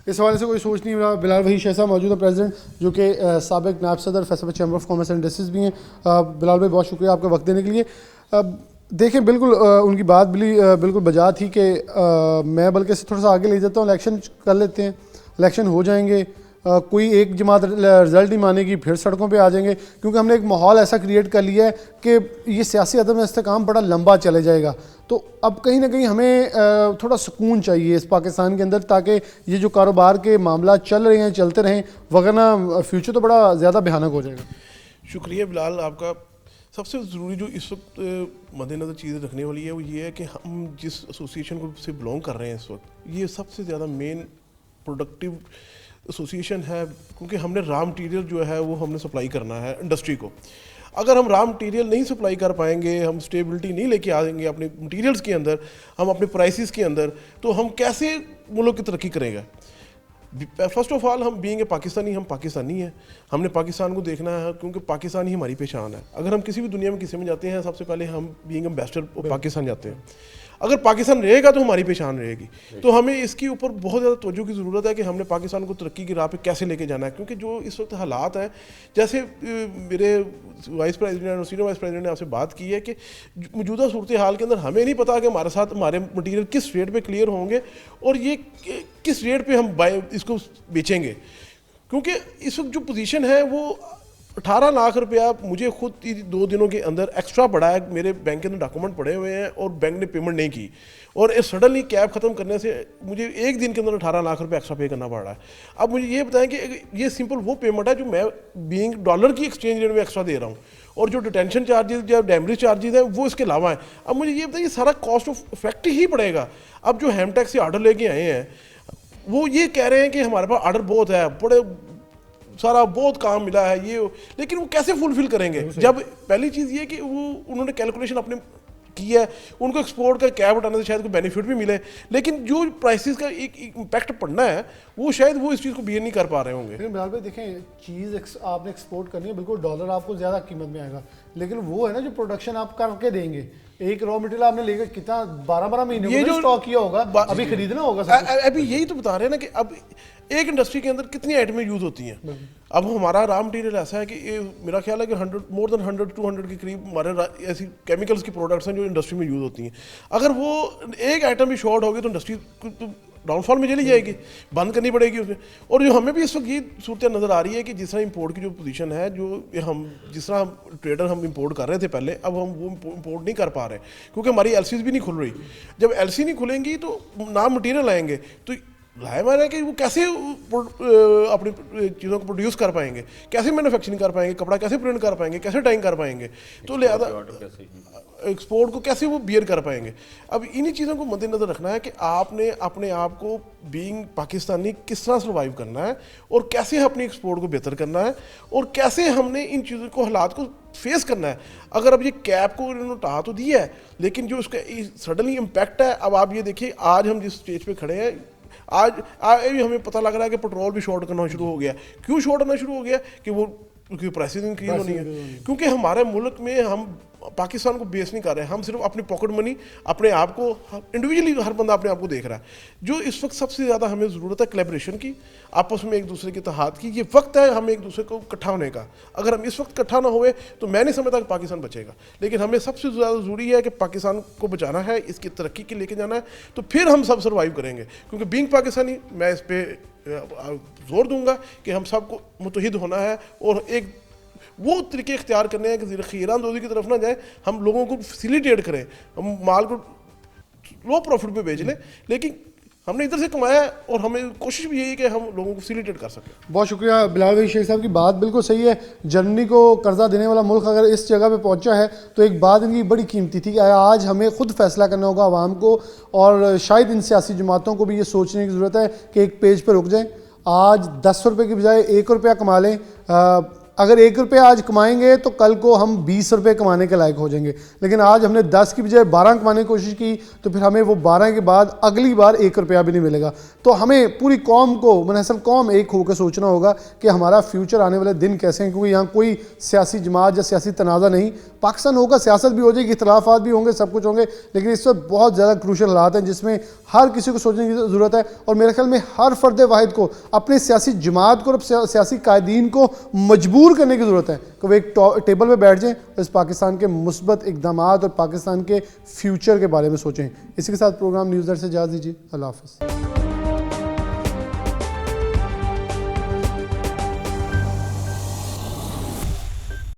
इस हवाले से कोई सोच नहीं रहा। बिलाल वहीद शाह साहब मौजूद है, प्रेसिडेंट, जो कि साबिक नायब सदर Faisal chamber of commerce and industries भी हैं। बिलाल भाई, बहुत शुक्रिया आपका वक्त देने के लिए। देखें, बिल्कुल उनकी बात बिल्कुल बजा थी कि मैं बल्कि थोड़ा सा आगे ले जाता हूँ, इलेक्शन कर लेते हैं, इलेक्शन हो जाएंगे, कोई एक जमात रिजल्ट नहीं मानेगी, फिर सड़कों पे आ जाएंगे, क्योंकि हमने एक माहौल ऐसा क्रिएट कर लिया है कि ये सियासी अदम इस्तेकाम बड़ा लंबा चले जाएगा। तो अब कहीं ना कहीं हमें थोड़ा सुकून चाहिए इस पाकिस्तान के अंदर, ताकि ये जो कारोबार के मामला चल रहे हैं चलते रहें, वरना फ्यूचर तो बड़ा ज़्यादा भयानक हो जाएगा। शुक्रिया बिलाल आपका। सबसे ज़रूरी जो इस वक्त मद्देनज़र चीज़ें रखने वाली है वो ये है कि हम जिस एसोसिएशन को से बिलोंग कर रहे हैं इस वक्त, ये सबसे ज़्यादा मेन प्रोडक्टिव एसोसिएशन है, क्योंकि हमने रॉ मटेरियल जो है वो हमने सप्लाई करना है इंडस्ट्री को। अगर हम रॉ मटेरियल नहीं सप्लाई कर पाएंगे, हम स्टेबिलिटी नहीं लेके आएंगे अपने मटेरियल्स के अंदर, हम अपने प्राइसेस के अंदर, तो हम कैसे मुल्क की तरक्की करेंगे? फर्स्ट ऑफ ऑल हम बीइंग ए पाकिस्तानी, हम पाकिस्तानी हैं, हमने पाकिस्तान को देखना है, क्योंकि पाकिस्तान ही हमारी पहचान है। अगर हम किसी भी दुनिया में किसी में जाते हैं, सबसे पहले हम बीइंग एम्बेसडर पाकिस्तान जाते हैं। अगर पाकिस्तान रहेगा तो हमारी पहचान रहेगी। तो हमें इसके ऊपर बहुत ज़्यादा तवज्जो की ज़रूरत है कि हमने पाकिस्तान को तरक्की की राह पे कैसे लेके जाना है, क्योंकि जो इस वक्त हालात हैं, जैसे मेरे वाइस प्रेसिडेंट और सीनियर वाइस प्रेसिडेंट ने आपसे बात की है कि मौजूदा सूरत हाल के अंदर हमें नहीं पता कि हमारे साथ हमारे मटीरियल किस रेट पे क्लियर होंगे और ये किस रेट पे हम इसको बेचेंगे, क्योंकि इस वक्त जो पोजीशन है वो 18 लाख रुपया मुझे खुद 2 दिनों के अंदर एक्स्ट्रा पड़ा है। मेरे बैंक के अंदर डॉक्यूमेंट पड़े हुए हैं और बैंक ने पेमेंट नहीं की, और सडनली कैब ख़त्म करने से मुझे 1 दिन के अंदर 18 लाख रुपये एक्स्ट्रा पे करना पड़ रहा है। अब मुझे ये बताएं कि ये सिंपल वो पेमेंट है जो मैं बीइंग डॉलर की एक्सचेंज रेट में एक्स्ट्रा दे रहा हूँ, और जो डिटेंशन चार्जेस या डैमरेज चार्जेस हैं वो इसके अलावा हैं। अब मुझे ये बताइए सारा कॉस्ट ऑफ इफेक्ट ही पड़ेगा। अब जो हेमटेक से ऑर्डर लेके आए हैं वो ये कह रहे हैं कि हमारे पास ऑर्डर बहुत है, बड़े सारा बहुत काम मिला है ये, लेकिन वो कैसे फुलफिल करेंगे? जब पहली चीज़ ये कि वो उन्होंने कैलकुलेशन अपने की है, उनको एक्सपोर्ट का कैब हटाने से शायद कोई बेनिफिट भी मिले, लेकिन जो प्राइसेस का एक इम्पैक्ट पड़ना है वो शायद वो इस चीज़ को बियर नहीं कर पा रहे होंगे। लेकिन बिलाल भाई देखें, चीज़ आपने एक्सपोर्ट करनी है, बिल्कुल डॉलर आपको ज़्यादा कीमत में आएगा, लेकिन वो है ना जो प्रोडक्शन आप करके देंगे। एक रॉ मटेरियल आपने लेकर कितना 12 महीने ये जो स्टॉक किया होगा, अभी खरीदना होगा। अभी यही तो बता रहे हैं ना कि अब एक इंडस्ट्री के अंदर कितनी आइटमें यूज़ होती हैं। अब हमारा रॉ मटेरियल ऐसा है कि ये मेरा ख्याल है कि मोर देन 100-200 के करीब हमारे ऐसी केमिकल्स की प्रोडक्ट्स हैं जो इंडस्ट्री में यूज़ होती हैं। अगर वो एक आइटम भी शॉर्ट होगी तो इंडस्ट्री तो डाउनफॉल में चली जाएगी, बंद करनी पड़ेगी उसमें। और जो हमें भी इस वक्त ये सूरत नज़र आ रही है कि जिस तरह इंपोर्ट की जो पोजीशन है, जो हम जिस तरह ट्रेडर हम इंपोर्ट कर रहे थे पहले, अब हम वो इंपोर्ट नहीं कर पा रहे क्योंकि हमारी एलसीज भी नहीं खुल रही। जब एलसी नहीं खुलेंगी तो ना मटीरियल आएंगे, तो लाए मारे कि वो कैसे अपनी चीज़ों को प्रोड्यूस कर पाएंगे, कैसे मैन्युफैक्चरिंग कर पाएंगे, कपड़ा कैसे प्रिंट कर पाएंगे, कैसे डाइंग कर पाएंगे, तो लिहाजा एक्सपोर्ट को कैसे वो बियर कर पाएंगे। अब इन्हीं चीज़ों को मद्देनज़र रखना है कि आपने अपने आप को बीइंग पाकिस्तानी किस तरह सर्वाइव करना है और कैसे अपनी एक्सपोर्ट को बेहतर करना है और कैसे हमने इन चीज़ों को हालात को फेस करना है। अगर अब ये कैप को इन्होंने हटा तो दिया है, लेकिन जो उसका सडनली इम्पैक्ट है, अब आप ये देखिए आज हम जिस स्टेज पर खड़े हैं, आज भी हमें पता लग रहा है कि पेट्रोल भी शॉर्ट करना शुरू हो गया। क्यों शॉर्ट होना शुरू हो गया? कि वो क्योंकि प्राइसेस इंक्रीज होनी है, क्योंकि हमारे मुल्क में हम पाकिस्तान को बेस नहीं कर रहे हैं, हम सिर्फ अपनी पॉकेट मनी, अपने आप को इंडिविजुअली हर बंदा अपने आप को देख रहा है। जो इस वक्त सबसे ज़्यादा हमें ज़रूरत है कोलैबोरेशन की, आपस में एक दूसरे के इत्तेहाद की। ये वक्त है हमें एक दूसरे को इकट्ठा होने का। अगर हम इस वक्त इकट्ठा ना हुए तो मैं नहीं समझता कि पाकिस्तान बचेगा, लेकिन हमें सबसे ज़्यादा ज़रूरी है कि पाकिस्तान को बचाना है, इसकी तरक्की के लेके जाना है, तो फिर हम सब सर्वाइव करेंगे। क्योंकि बीइंग पाकिस्तानी मैं इस पर जोर दूंगा कि हम सबको मुतहिद होना है और एक वो तरीके इख्तियार करने हैं कि खीरानदोज़ी की तरफ ना जाए, हम लोगों को फैसिलिटेट करें, हम माल को लो प्रॉफिट पे बेच लें, लेकिन हमने इधर से कमाया है और हमें कोशिश भी यही है कि हम लोगों को फैसिलिटेट कर सकें। बहुत शुक्रिया बिलाल भाई शेख साहब की बात बिल्कुल सही है। जर्मनी को कर्जा देने वाला मुल्क अगर इस जगह पे पहुंचा है तो एक बात इनकी बड़ी कीमती थी कि आज हमें खुद फैसला करना होगा आवाम को, और शायद इन सियासी जमातों को भी ये सोचने की ज़रूरत है कि एक पेज पर रुक जाएँ। आज 10 रुपये की बजाय 1 रुपया कमा लें। अगर 1 रुपया आज कमाएंगे तो कल को हम 20 रुपये कमाने के लायक हो जाएंगे, लेकिन आज हमने 10 की बजाय 12 कमाने की कोशिश की तो फिर हमें वो 12 के बाद अगली बार 1 रुपया भी नहीं मिलेगा। तो हमें पूरी कौम को, मनहसल कौम एक होकर सोचना होगा कि हमारा फ्यूचर आने वाले दिन कैसे हैं, क्योंकि यहाँ कोई सियासी जमात या सियासी तनाज़ा नहीं। पाकिस्तान होगा, सियासत भी हो जाएगी, इख्तलाफात भी होंगे, सब कुछ होंगे, लेकिन इस वक्त बहुत ज़्यादा क्रूशल हालात हैं जिसमें हर किसी को सोचने की ज़रूरत है। और मेरे ख्याल में हर फ़र्द वाहिद को अपनी सियासी जमात को और सियासी कायदीन को मजबूर करने की ज़रूरत है कि वो एक टेबल पे बैठ जाएं और इस पाकिस्तान के मुस्बत इक़दामात और पाकिस्तान के फ्यूचर के बारे में सोचें। इसी के साथ प्रोग्राम न्यूज़ डर से इजाज़त दीजिए। अल्लाह हाफ़िज़।